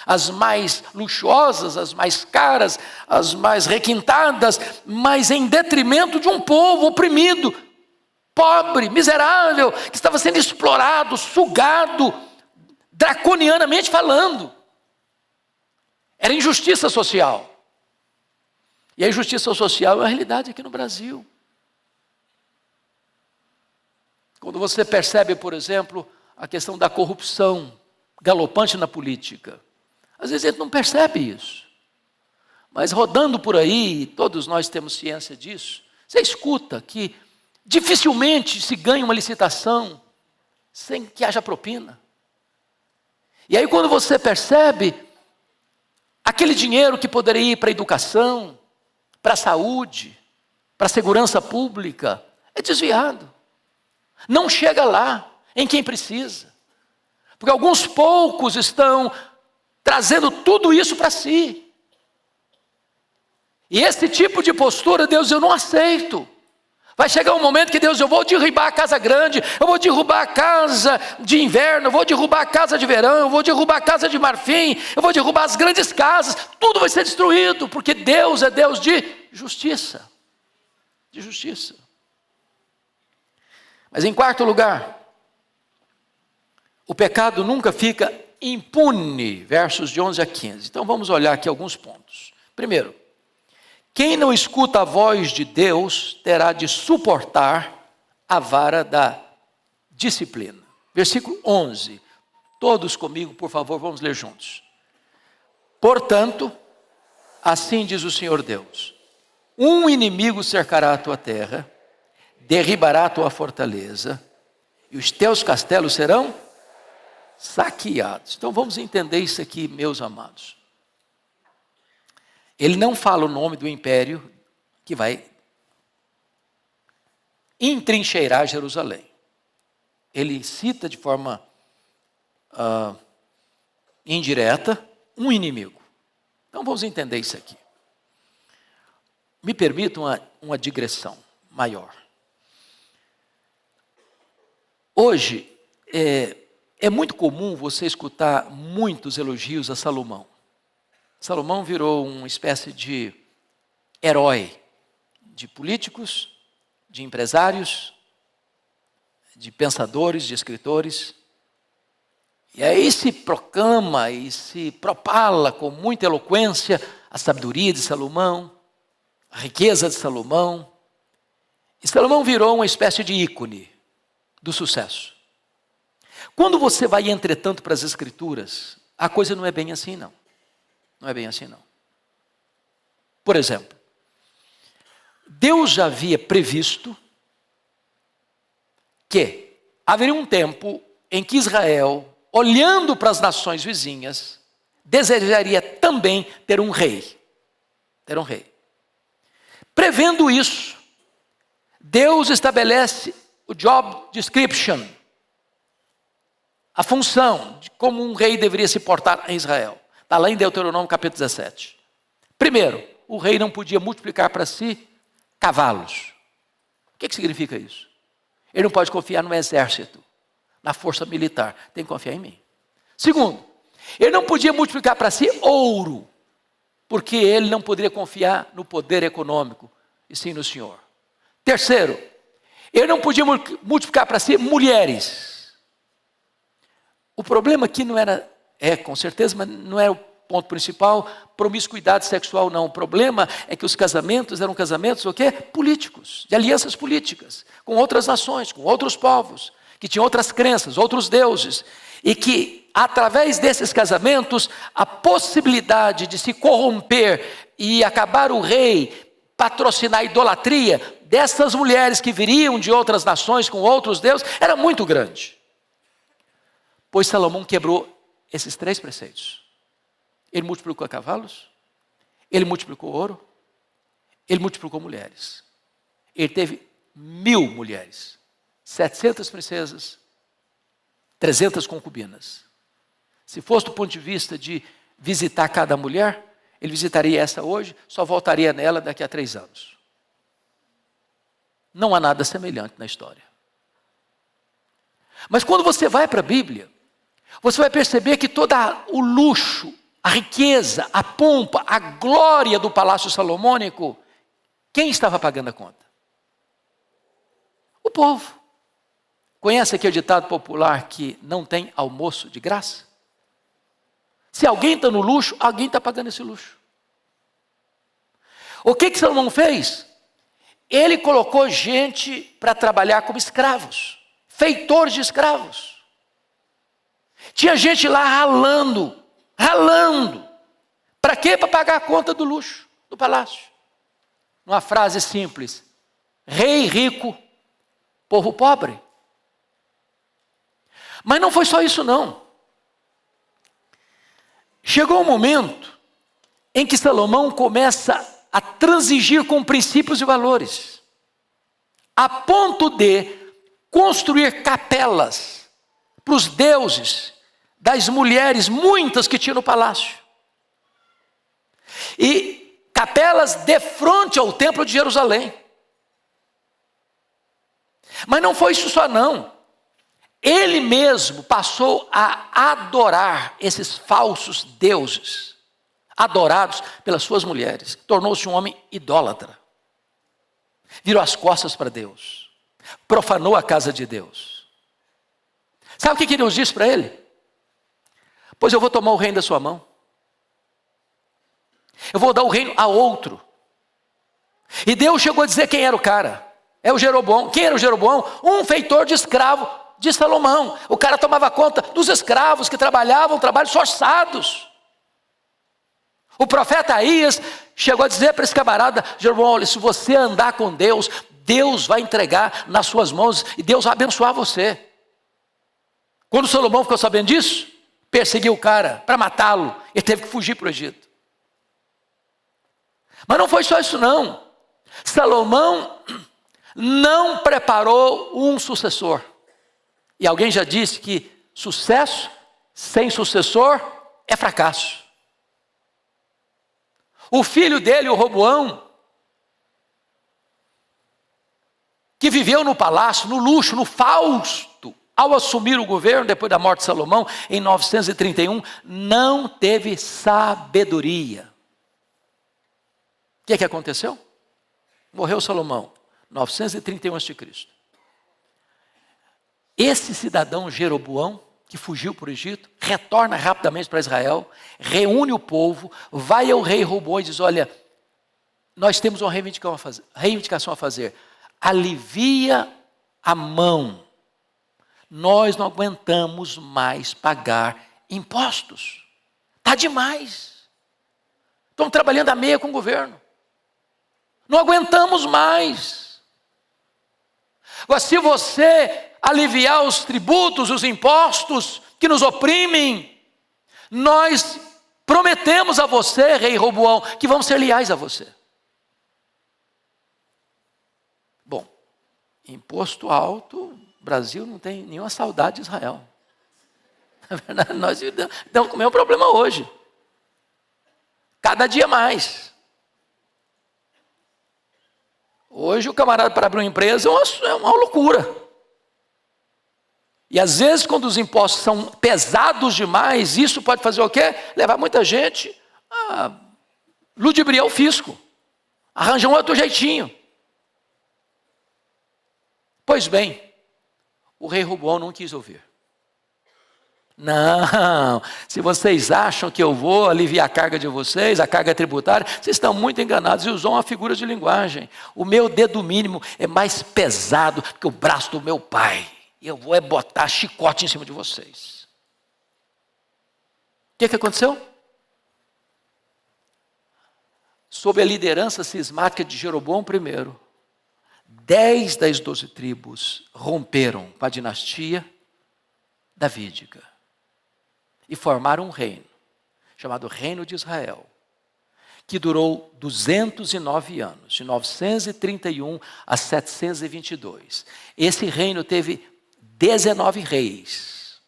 as mais luxuosas, as mais caras, as mais requintadas, mas em detrimento de um povo oprimido, pobre, miserável, que estava sendo explorado, sugado, draconianamente falando. Era injustiça social. E a injustiça social é uma realidade aqui no Brasil. Quando você percebe, por exemplo, a questão da corrupção galopante na política, às vezes a gente não percebe isso. Mas rodando por aí, todos nós temos ciência disso, você escuta que dificilmente se ganha uma licitação sem que haja propina. E aí quando você percebe, aquele dinheiro que poderia ir para a educação, para a saúde, para a segurança pública, é desviado. Não chega lá, em quem precisa. Porque alguns poucos estão trazendo tudo isso para si. E esse tipo de postura, Deus, eu não aceito. Vai chegar um momento que Deus, eu vou derrubar a casa grande, eu vou derrubar a casa de inverno, eu vou derrubar a casa de verão, eu vou derrubar a casa de marfim, eu vou derrubar as grandes casas, tudo vai ser destruído, porque Deus é Deus de justiça. De justiça. Mas em quarto lugar, o pecado nunca fica impune, versos de 11 a 15. Então vamos olhar aqui alguns pontos. Primeiro, quem não escuta a voz de Deus terá de suportar a vara da disciplina. Versículo 11. Todos comigo, por favor, vamos ler juntos. Portanto, assim diz o Senhor Deus: um inimigo cercará a tua terra, derribará a tua fortaleza, e os teus castelos serão saqueados. Então vamos entender isso aqui, meus amados. Ele não fala o nome do império que vai entrincheirar Jerusalém. Ele cita de forma indireta um inimigo. Então vamos entender isso aqui. Me permita uma digressão maior. Hoje, é muito comum você escutar muitos elogios a Salomão. Salomão virou uma espécie de herói de políticos, de empresários, de pensadores, de escritores. E aí se proclama e se propala com muita eloquência a sabedoria de Salomão, a riqueza de Salomão. E Salomão virou uma espécie de ícone do sucesso. Quando você vai, entretanto, para as Escrituras, a coisa não é bem assim, não. Não é bem assim, não. Por exemplo, Deus já havia previsto que haveria um tempo em que Israel, olhando para as nações vizinhas, desejaria também ter um rei. Ter um rei. Prevendo isso, Deus estabelece o job description, a função de como um rei deveria se portar em Israel. Está lá em Deuteronômio capítulo 17. Primeiro, o rei não podia multiplicar para si cavalos. O que significa isso? Ele não pode confiar no exército, na força militar. Tem que confiar em mim. Segundo, ele não podia multiplicar para si ouro, porque ele não poderia confiar no poder econômico, e sim no Senhor. Terceiro, ele não podia multiplicar para si mulheres. O problema aqui não era, com certeza, mas não é o ponto principal, promiscuidade sexual não. O problema é que os casamentos eram casamentos o quê? Políticos, de alianças políticas, com outras nações, com outros povos, que tinham outras crenças, outros deuses, e que através desses casamentos, a possibilidade de se corromper e acabar o rei, patrocinar a idolatria dessas mulheres que viriam de outras nações com outros deuses, era muito grande. Pois Salomão quebrou esses 3 preceitos. Ele multiplicou cavalos, ele multiplicou ouro, ele multiplicou mulheres. Ele teve 1000 mulheres, 700 princesas, 300 concubinas. Se fosse do ponto de vista de visitar cada mulher, ele visitaria essa hoje, só voltaria nela daqui a 3 anos. Não há nada semelhante na história. Mas quando você vai para a Bíblia, você vai perceber que todo o luxo, a a riqueza, a pompa, a glória do palácio salomônico, quem estava pagando a conta? O povo. Conhece aquele ditado popular que não tem almoço de graça? Se alguém está no luxo, alguém está pagando esse luxo. O que Salomão fez? Ele colocou gente para trabalhar como escravos, feitores de escravos. Tinha gente lá ralando. Para quê? Para pagar a conta do luxo do palácio. Uma frase simples: rei rico, povo pobre. Mas não foi só isso não. Chegou um momento em que Salomão começa a transigir com princípios e valores, a ponto de construir capelas para os deuses das mulheres, muitas que tinha no palácio. E capelas de frente ao templo de Jerusalém. Mas não foi isso só não. Ele mesmo passou a adorar esses falsos deuses, adorados pelas suas mulheres. Tornou-se um homem idólatra. Virou as costas para Deus. Profanou a casa de Deus. Sabe o que Deus disse para ele? Pois eu vou tomar o reino da sua mão. Eu vou dar o reino a outro. E Deus chegou a dizer quem era o cara. É o Jeroboão. Quem era o Jeroboão? Um feitor de escravo de Salomão. O cara tomava conta dos escravos que trabalhavam trabalhos forçados. O profeta Aías chegou a dizer para esse camarada: Jeroboão, olha, se você andar com Deus, Deus vai entregar nas suas mãos e Deus vai abençoar você. Quando Salomão ficou sabendo disso, perseguiu o cara para matá-lo. Ele teve que fugir para o Egito. Mas não foi só isso não. Salomão não preparou um sucessor. E alguém já disse que sucesso sem sucessor é fracasso. O filho dele, o Roboão, que viveu no palácio, no luxo, no fausto, ao assumir o governo depois da morte de Salomão, em 931, não teve sabedoria. O que aconteceu? Morreu Salomão, 931 a.C. Esse cidadão Jeroboão, que fugiu para o Egito, retorna rapidamente para Israel, reúne o povo, vai ao rei Roboão e diz: olha, nós temos uma reivindicação a fazer. Alivia a mão. Nós não aguentamos mais pagar impostos. Está demais. Estamos trabalhando a meia com o governo. Não aguentamos mais. Agora, se você aliviar os tributos, os impostos que nos oprimem, nós prometemos a você, rei Roboão, que vamos ser leais a você. Bom, imposto alto, o Brasil não tem nenhuma saudade de Israel. Na verdade, nós estamos com o mesmo problema hoje. Cada dia mais. Hoje o camarada para abrir uma empresa é uma loucura. E às vezes quando os impostos são pesados demais, isso pode fazer o quê? Levar muita gente a ludibriar o fisco. Arranjar um outro jeitinho. Pois bem, o rei Roboão não quis ouvir. Não, se vocês acham que eu vou aliviar a carga de vocês, a carga tributária, vocês estão muito enganados e usam uma figura de linguagem. O meu dedo mínimo é mais pesado que o braço do meu pai. E eu vou botar chicote em cima de vocês. O que aconteceu? Sob a liderança cismática de Jeroboão I, 10 das 12 tribos romperam com a dinastia davídica e formaram um reino, chamado Reino de Israel, que durou 209 anos, de 931 a 722. Esse reino teve 19 reis,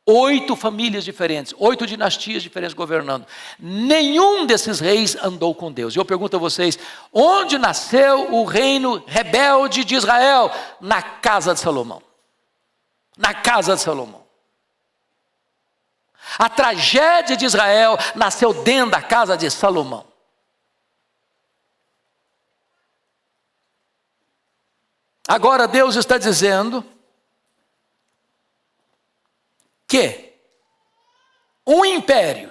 8 famílias diferentes, 8 dinastias diferentes governando. Nenhum desses reis andou com Deus. E eu pergunto a vocês, onde nasceu o reino rebelde de Israel? Na casa de Salomão. Na casa de Salomão. A tragédia de Israel nasceu dentro da casa de Salomão. Agora Deus está dizendo que um império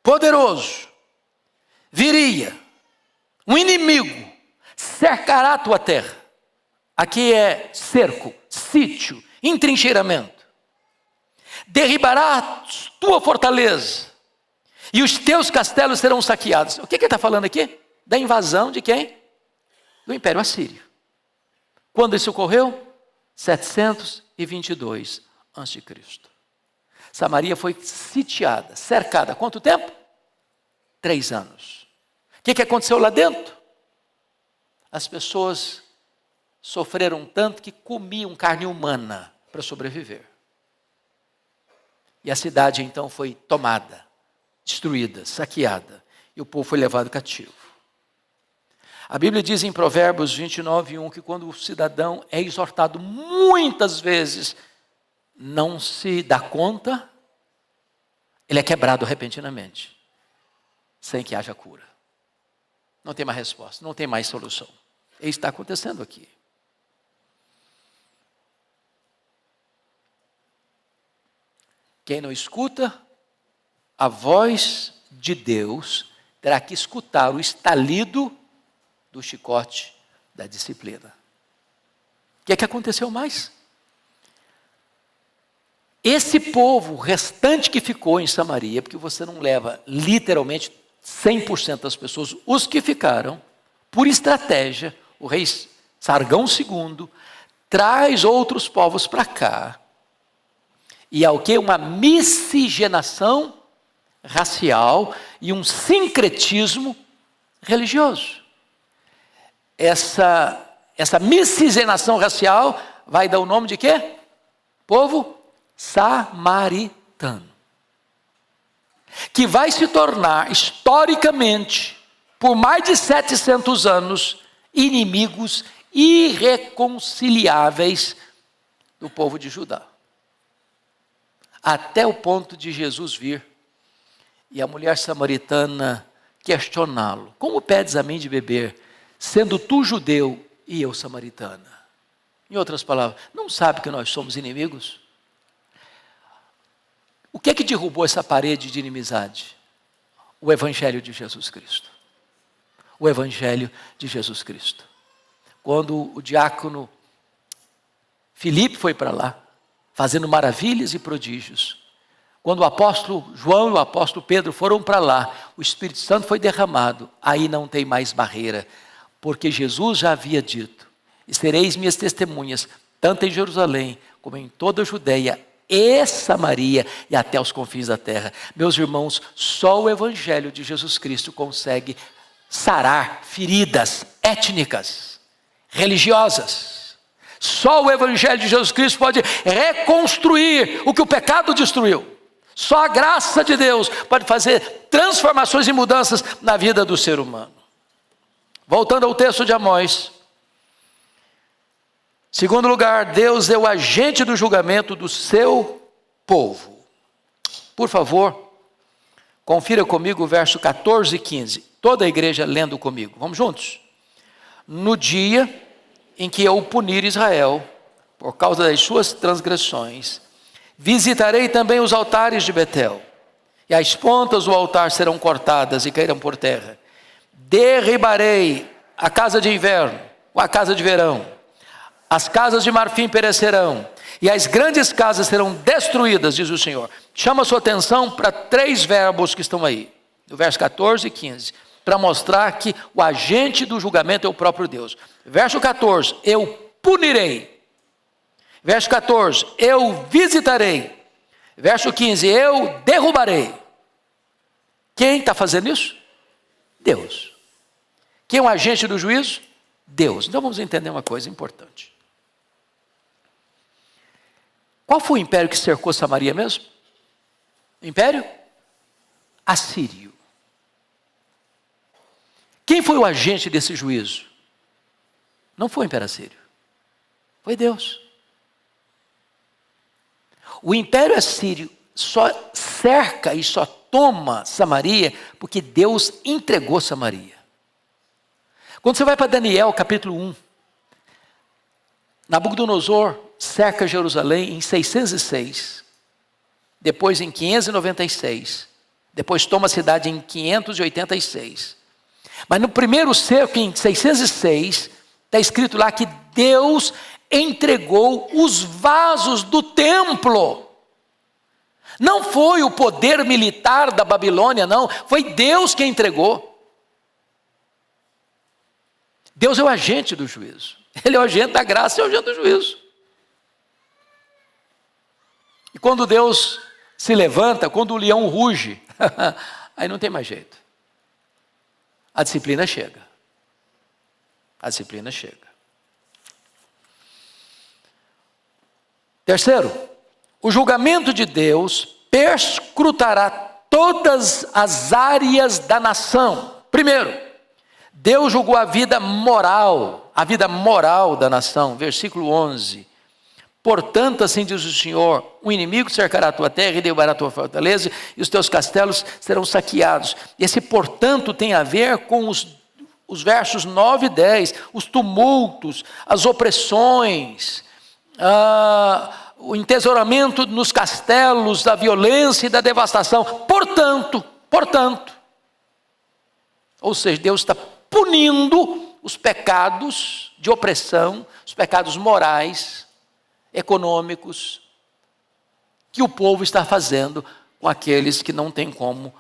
poderoso viria, um inimigo cercará a tua terra. Aqui é cerco, sítio, entrincheiramento. Derribará a tua fortaleza e os teus castelos serão saqueados. O que ele está falando aqui? Da invasão de quem? Do Império Assírio. Quando isso ocorreu? 722 a.C. Samaria foi sitiada, cercada. Quanto tempo? 3 anos. O que aconteceu lá dentro? As pessoas sofreram tanto que comiam carne humana para sobreviver. E a cidade então foi tomada, destruída, saqueada. E o povo foi levado cativo. A Bíblia diz em Provérbios 29:1 que quando o cidadão é exortado muitas vezes, não se dá conta, ele é quebrado repentinamente, sem que haja cura. Não tem mais resposta, não tem mais solução. É isso que está acontecendo aqui. Quem não escuta a voz de Deus, terá que escutar o estalido do chicote da disciplina. O que aconteceu mais? Esse povo restante que ficou em Samaria, porque você não leva literalmente 100% das pessoas, os que ficaram, por estratégia, o rei Sargão II traz outros povos para cá. E há o quê? Uma miscigenação racial e um sincretismo religioso. Essa miscigenação racial vai dar o nome de quê? Povo samaritano. Que vai se tornar, historicamente, por mais de 700 anos, inimigos irreconciliáveis do povo de Judá. Até o ponto de Jesus vir e a mulher samaritana questioná-lo: como pedes a mim de beber, sendo tu judeu e eu samaritana? Em outras palavras, não sabe que nós somos inimigos? O que é que derrubou essa parede de inimizade? O Evangelho de Jesus Cristo. O Evangelho de Jesus Cristo. Quando o diácono Filipe foi para lá, fazendo maravilhas e prodígios, quando o apóstolo João e o apóstolo Pedro foram para lá, o Espírito Santo foi derramado, aí não tem mais barreira, porque Jesus já havia dito: e sereis minhas testemunhas, tanto em Jerusalém, como em toda a Judeia e Samaria, e até os confins da terra. Meus irmãos, só o Evangelho de Jesus Cristo consegue sarar feridas étnicas, religiosas. Só o Evangelho de Jesus Cristo pode reconstruir o que o pecado destruiu. Só a graça de Deus pode fazer transformações e mudanças na vida do ser humano. Voltando ao texto de Amós. Segundo lugar, Deus é o agente do julgamento do seu povo. Por favor, confira comigo o verso 14 e 15. Toda a igreja lendo comigo. Vamos juntos? No dia em que eu punir Israel, por causa das suas transgressões, visitarei também os altares de Betel, e as pontas do altar serão cortadas e cairão por terra. Derribarei a casa de inverno, ou a casa de verão, as casas de marfim perecerão, e as grandes casas serão destruídas, diz o Senhor. Chama a sua atenção para 3 verbos que estão aí, no verso 14 e 15, para mostrar que o agente do julgamento é o próprio Deus. Verso 14, eu punirei. Verso 14, eu visitarei. Verso 15, eu derrubarei. Quem está fazendo isso? Deus. Quem é o agente do juízo? Deus. Então vamos entender uma coisa importante. Qual foi o império que cercou Samaria mesmo? O império assírio. Quem foi o agente desse juízo? Não foi o Império Assírio, foi Deus. O Império Assírio só cerca e só toma Samaria porque Deus entregou Samaria. Quando você vai para Daniel capítulo 1, Nabucodonosor cerca Jerusalém em 606, depois em 596, depois toma a cidade em 586. Mas no primeiro cerco, em 606, está escrito lá que Deus entregou os vasos do templo. Não foi o poder militar da Babilônia, não. Foi Deus que entregou. Deus é o agente do juízo. Ele é o agente da graça e é o agente do juízo. E quando Deus se levanta, quando o leão ruge, aí não tem mais jeito. A disciplina chega. A disciplina chega. Terceiro, o julgamento de Deus perscrutará todas as áreas da nação. Primeiro, Deus julgou a vida moral da nação. Versículo 11. Portanto, assim diz o Senhor, o inimigo cercará a tua terra e derrubará a tua fortaleza, e os teus castelos serão saqueados. E esse portanto tem a ver com os versos 9 e 10, os tumultos, as opressões, o entesouramento nos castelos, da violência e da devastação. Portanto, ou seja, Deus está punindo os pecados de opressão, os pecados morais, econômicos, que o povo está fazendo com aqueles que não têm como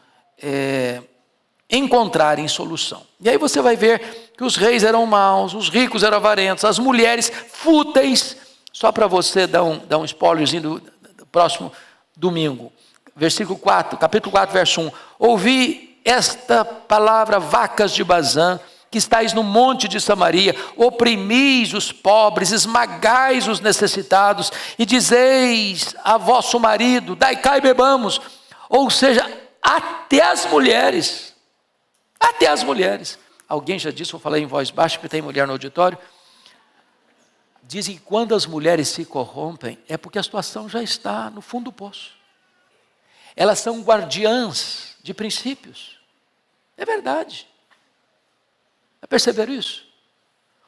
encontrarem solução. E aí você vai ver que os reis eram maus, os ricos eram avarentos, as mulheres fúteis. Só para você dar um spoilerzinho do próximo domingo. Versículo 4, capítulo 4, verso 1. Ouvi esta palavra, vacas de Bazã, que estáis no monte de Samaria, oprimis os pobres, esmagais os necessitados, e dizeis a vosso marido, dai cá e bebamos. Ou seja, até as mulheres. Alguém já disse, vou falar em voz baixa, porque tem mulher no auditório. Dizem que quando as mulheres se corrompem, é porque a situação já está no fundo do poço. Elas são guardiãs de princípios. É verdade. Já perceberam isso?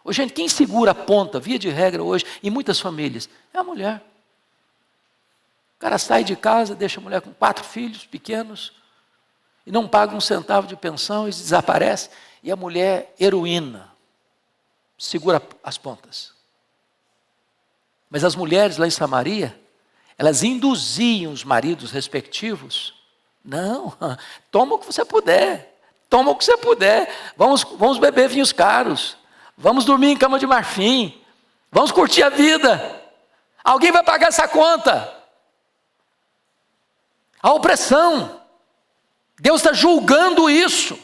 Ô, gente, quem segura a ponta, via de regra hoje, em muitas famílias, é a mulher. O cara sai de casa, deixa a mulher com 4 filhos pequenos, e não paga um centavo de pensão, e desaparece, e a mulher, heroína, segura as pontas. Mas as mulheres lá em Samaria, elas induziam os maridos respectivos. Não, toma o que você puder. Vamos beber vinhos caros. Vamos dormir em cama de marfim. Vamos curtir a vida. Alguém vai pagar essa conta. A opressão. Deus está julgando isso.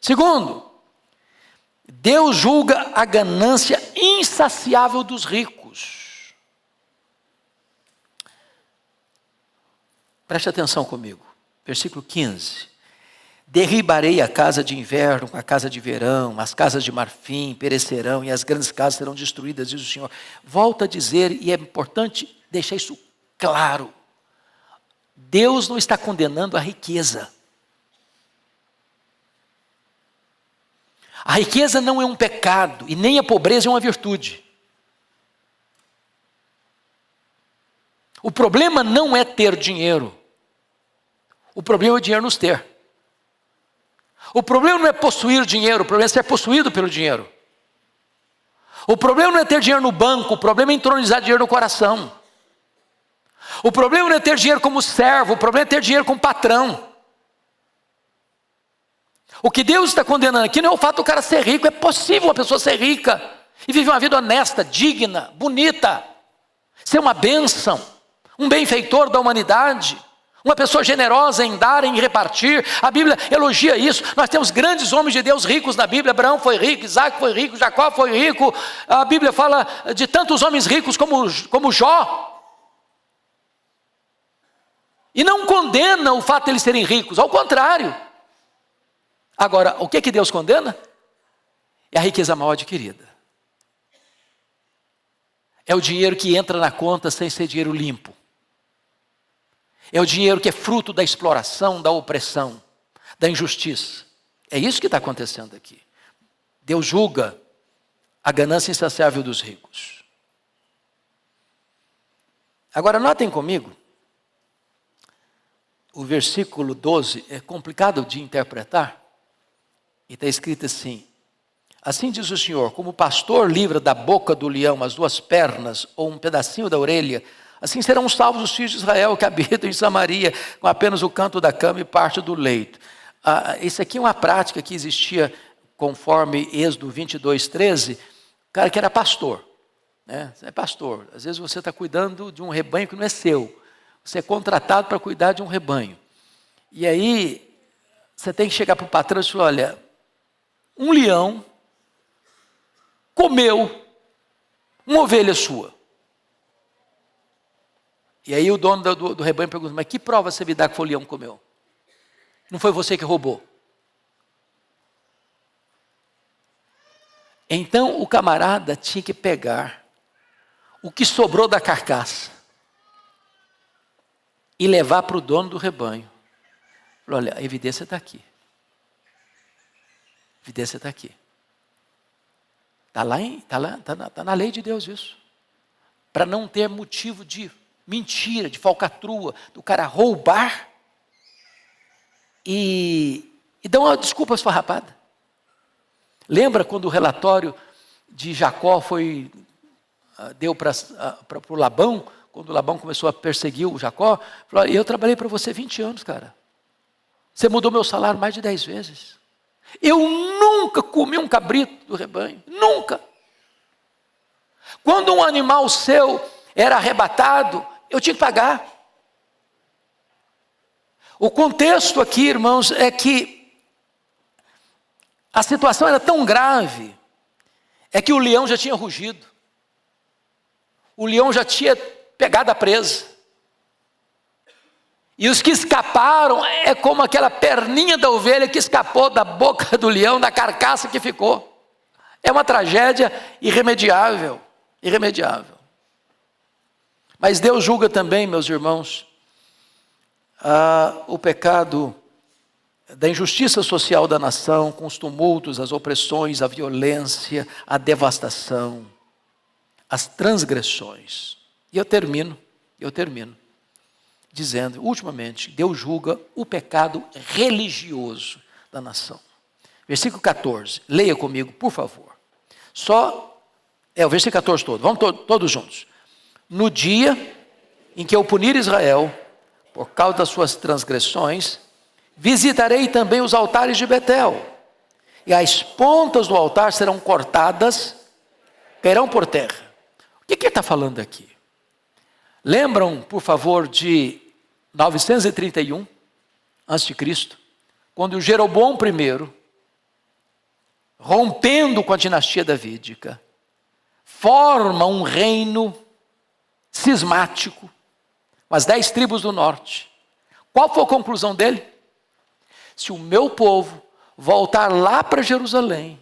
Segundo, Deus julga a ganância insaciável dos ricos. Preste atenção comigo. Versículo 15. Derribarei a casa de inverno com a casa de verão, as casas de marfim perecerão e as grandes casas serão destruídas, diz o Senhor. Volta a dizer, e é importante deixar isso claro. Deus não está condenando a riqueza. A riqueza não é um pecado e nem a pobreza é uma virtude. O problema não é ter dinheiro. O problema é o dinheiro nos ter. O problema não é possuir dinheiro, o problema é ser possuído pelo dinheiro. O problema não é ter dinheiro no banco, o problema é entronizar dinheiro no coração. O problema não é ter dinheiro como servo, o problema é ter dinheiro como patrão. O que Deus está condenando aqui não é o fato do cara ser rico. É possível uma pessoa ser rica e viver uma vida honesta, digna, bonita, ser uma bênção, um benfeitor da humanidade, uma pessoa generosa em dar, em repartir. A Bíblia elogia isso. Nós temos grandes homens de Deus ricos na Bíblia. Abraão foi rico, Isaac foi rico, Jacó foi rico. A Bíblia fala de tantos homens ricos como Jó. E não condena o fato de eles serem ricos, ao contrário. Agora, o que Deus condena? É a riqueza mal adquirida. É o dinheiro que entra na conta sem ser dinheiro limpo. É o dinheiro que é fruto da exploração, da opressão, da injustiça. É isso que está acontecendo aqui. Deus julga a ganância insaciável dos ricos. Agora notem comigo, o versículo 12 é complicado de interpretar. E está escrito assim: assim diz o Senhor, como o pastor livra da boca do leão as duas pernas ou um pedacinho da orelha, assim serão salvos os filhos de Israel que habitam em Samaria, com apenas o canto da cama e parte do leito. Isso aqui é uma prática que existia conforme Êxodo 22:13, cara que era pastor. Né? Você é pastor, às vezes você está cuidando de um rebanho que não é seu. Você é contratado para cuidar de um rebanho. E aí, você tem que chegar para o patrão e falar: olha, um leão comeu uma ovelha sua. E aí o dono do rebanho pergunta: mas que prova você me dá que foi o leão que comeu? Não foi você que roubou? Então o camarada tinha que pegar o que sobrou da carcaça e levar para o dono do rebanho. Olha, a evidência está aqui. A evidência está aqui. Está na lei de Deus isso. Para não ter motivo de mentira, de falcatrua, do cara roubar e dar uma desculpa esfarrapada. Lembra quando o relatório de Jacó deu para o Labão, quando o Labão começou a perseguir o Jacó? Falou: eu trabalhei para você 20 anos, cara. Você mudou meu salário mais de 10 vezes. Eu nunca comi um cabrito do rebanho, nunca. Quando um animal seu era arrebatado, eu tinha que pagar. O contexto aqui, irmãos, é que a situação era tão grave, é que o leão já tinha rugido. O leão já tinha pegado a presa. E os que escaparam é como aquela perninha da ovelha que escapou da boca do leão, da carcaça que ficou. É uma tragédia irremediável, irremediável. Mas Deus julga também, meus irmãos, o pecado da injustiça social da nação, com os tumultos, as opressões, a violência, a devastação, as transgressões. E eu termino dizendo, ultimamente, Deus julga o pecado religioso da nação. Versículo 14, leia comigo, por favor. O versículo 14 todo, vamos todos juntos. No dia em que eu punir Israel, por causa das suas transgressões, visitarei também os altares de Betel, e as pontas do altar serão cortadas, cairão por terra. O que ele está falando aqui? Lembram, por favor, de 931 a.C., quando Jeroboão I, rompendo com a dinastia davídica, forma um reino cismático, com as 10 tribos do norte. Qual foi a conclusão dele? Se o meu povo voltar lá para Jerusalém,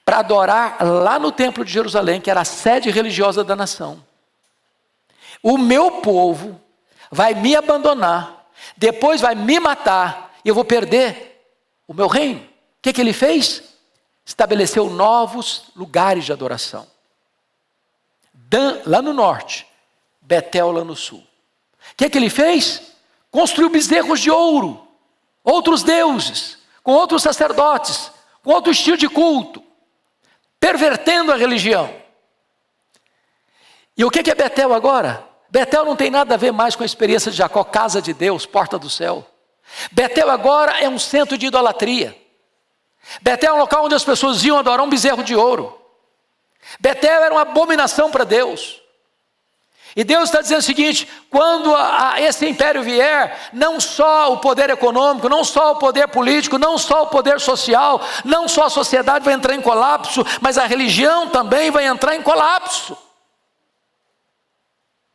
para adorar lá no templo de Jerusalém, que era a sede religiosa da nação, o meu povo vai me abandonar, depois vai me matar, e eu vou perder o meu reino. O que ele fez? Estabeleceu novos lugares de adoração. Dan, lá no norte, Betel lá no sul. O que ele fez? Construiu bezerros de ouro, outros deuses, com outros sacerdotes, com outro estilo de culto, pervertendo a religião. E o que é Betel agora? Betel não tem nada a ver mais com a experiência de Jacó, casa de Deus, porta do céu. Betel agora é um centro de idolatria. Betel é um local onde as pessoas iam adorar um bezerro de ouro. Betel era uma abominação para Deus. E Deus está dizendo o seguinte: quando esse império vier, não só o poder econômico, não só o poder político, não só o poder social, não só a sociedade vai entrar em colapso, mas a religião também vai entrar em colapso.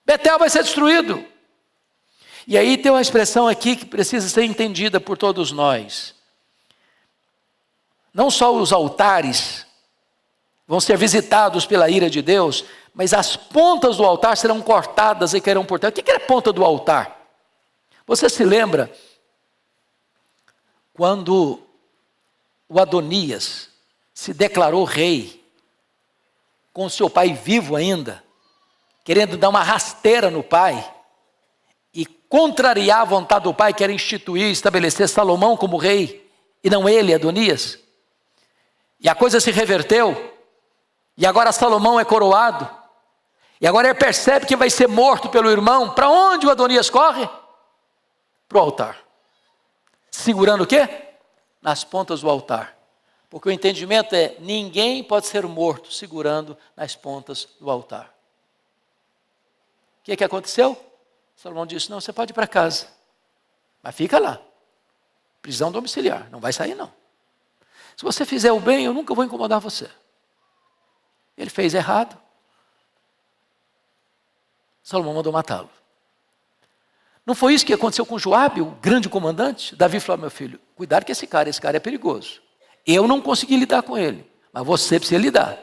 Betel vai ser destruído. E aí tem uma expressão aqui que precisa ser entendida por todos nós. Não só os altares vão ser visitados pela ira de Deus, mas as pontas do altar serão cortadas e cairão por terra. O que é a ponta do altar? Você se lembra quando o Adonias se declarou rei, com seu pai vivo ainda, querendo dar uma rasteira no pai, e contrariar a vontade do pai, que era instituir e estabelecer Salomão como rei, e não ele, Adonias? E a coisa se reverteu, e agora Salomão é coroado, e agora ele percebe que vai ser morto pelo irmão. Para onde o Adonias corre? Para o altar. Segurando o quê? Nas pontas do altar. Porque o entendimento é, ninguém pode ser morto segurando nas pontas do altar. O que aconteceu? Salomão disse, não, você pode ir para casa, mas fica lá. Prisão domiciliar, não vai sair não. Se você fizer o bem, eu nunca vou incomodar você. Ele fez errado. Salomão mandou matá-lo. Não foi isso que aconteceu com Joabe, o grande comandante? Davi falou, meu filho, cuidado com esse cara é perigoso. Eu não consegui lidar com ele, mas você precisa lidar.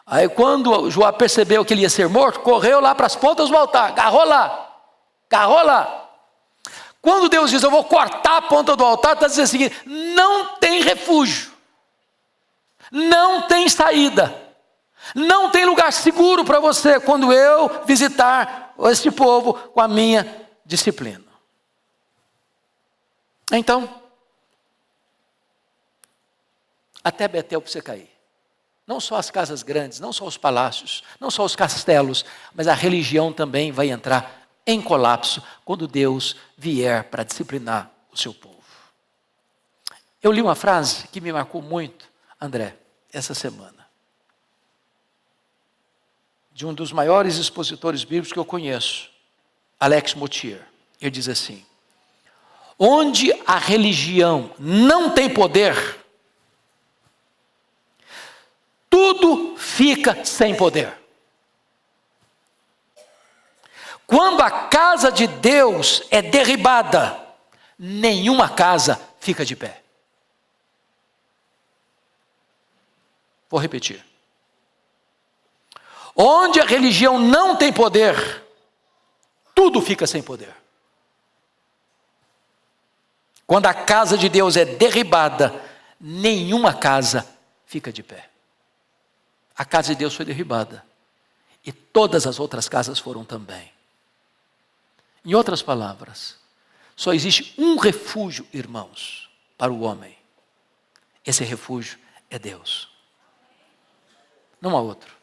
Aí quando Joabe percebeu que ele ia ser morto, correu lá para as pontas do altar, agarrou lá. Quando Deus diz, eu vou cortar a ponta do altar, está dizendo o seguinte, não tem refúgio, não tem saída, não tem lugar seguro para você quando eu visitar este povo com a minha disciplina. Então, até Betel para você cair. Não só as casas grandes, não só os palácios, não só os castelos, mas a religião também vai entrar em colapso quando Deus vier para disciplinar o seu povo. Eu li uma frase que me marcou muito, André, essa semana. De um dos maiores expositores bíblicos que eu conheço, Alex Motyer. Ele diz assim, onde a religião não tem poder, tudo fica sem poder. Quando a casa de Deus é derribada, nenhuma casa fica de pé. Vou repetir. Onde a religião não tem poder, tudo fica sem poder. Quando a casa de Deus é derribada, nenhuma casa fica de pé. A casa de Deus foi derribada. E todas as outras casas foram também. Em outras palavras, só existe um refúgio, irmãos, para o homem. Esse refúgio é Deus. Não há outro.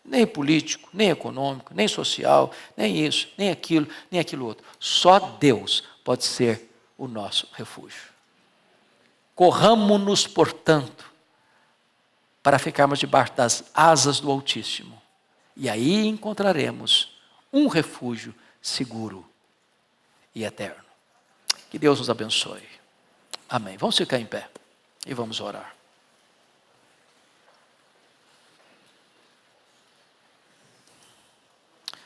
Nem político, nem econômico, nem social, nem isso, nem aquilo outro. Só Deus pode ser o nosso refúgio. Corramo-nos, portanto, para ficarmos debaixo das asas do Altíssimo. E aí encontraremos um refúgio seguro e eterno. Que Deus nos abençoe. Amém. Vamos ficar em pé e vamos orar.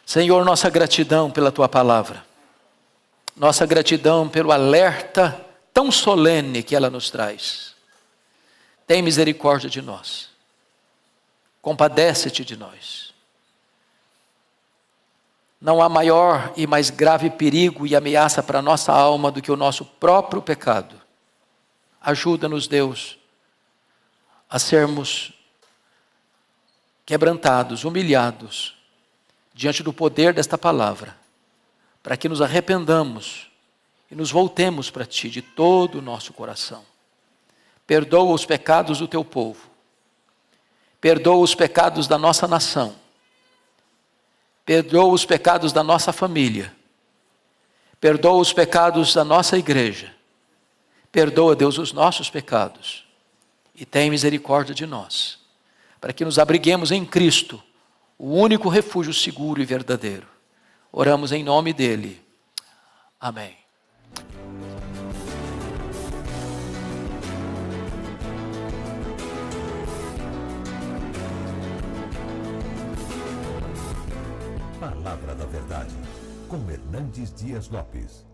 Senhor, nossa gratidão pela Tua palavra. Nossa gratidão pelo alerta tão solene que ela nos traz. Tem misericórdia de nós. Compadece-te de nós. Não há maior e mais grave perigo e ameaça para a nossa alma do que o nosso próprio pecado. Ajuda-nos, Deus, a sermos quebrantados, humilhados, diante do poder desta palavra, para que nos arrependamos e nos voltemos para Ti de todo o nosso coração. Perdoa os pecados do Teu povo. Perdoa os pecados da nossa nação. Perdoa os pecados da nossa família. Perdoa os pecados da nossa igreja. Perdoa, Deus, os nossos pecados. E tem misericórdia de nós, para que nos abriguemos em Cristo, o único refúgio seguro e verdadeiro. Oramos em nome dEle. Amém. Palavra da Verdade, com Hernandes Dias Lopes.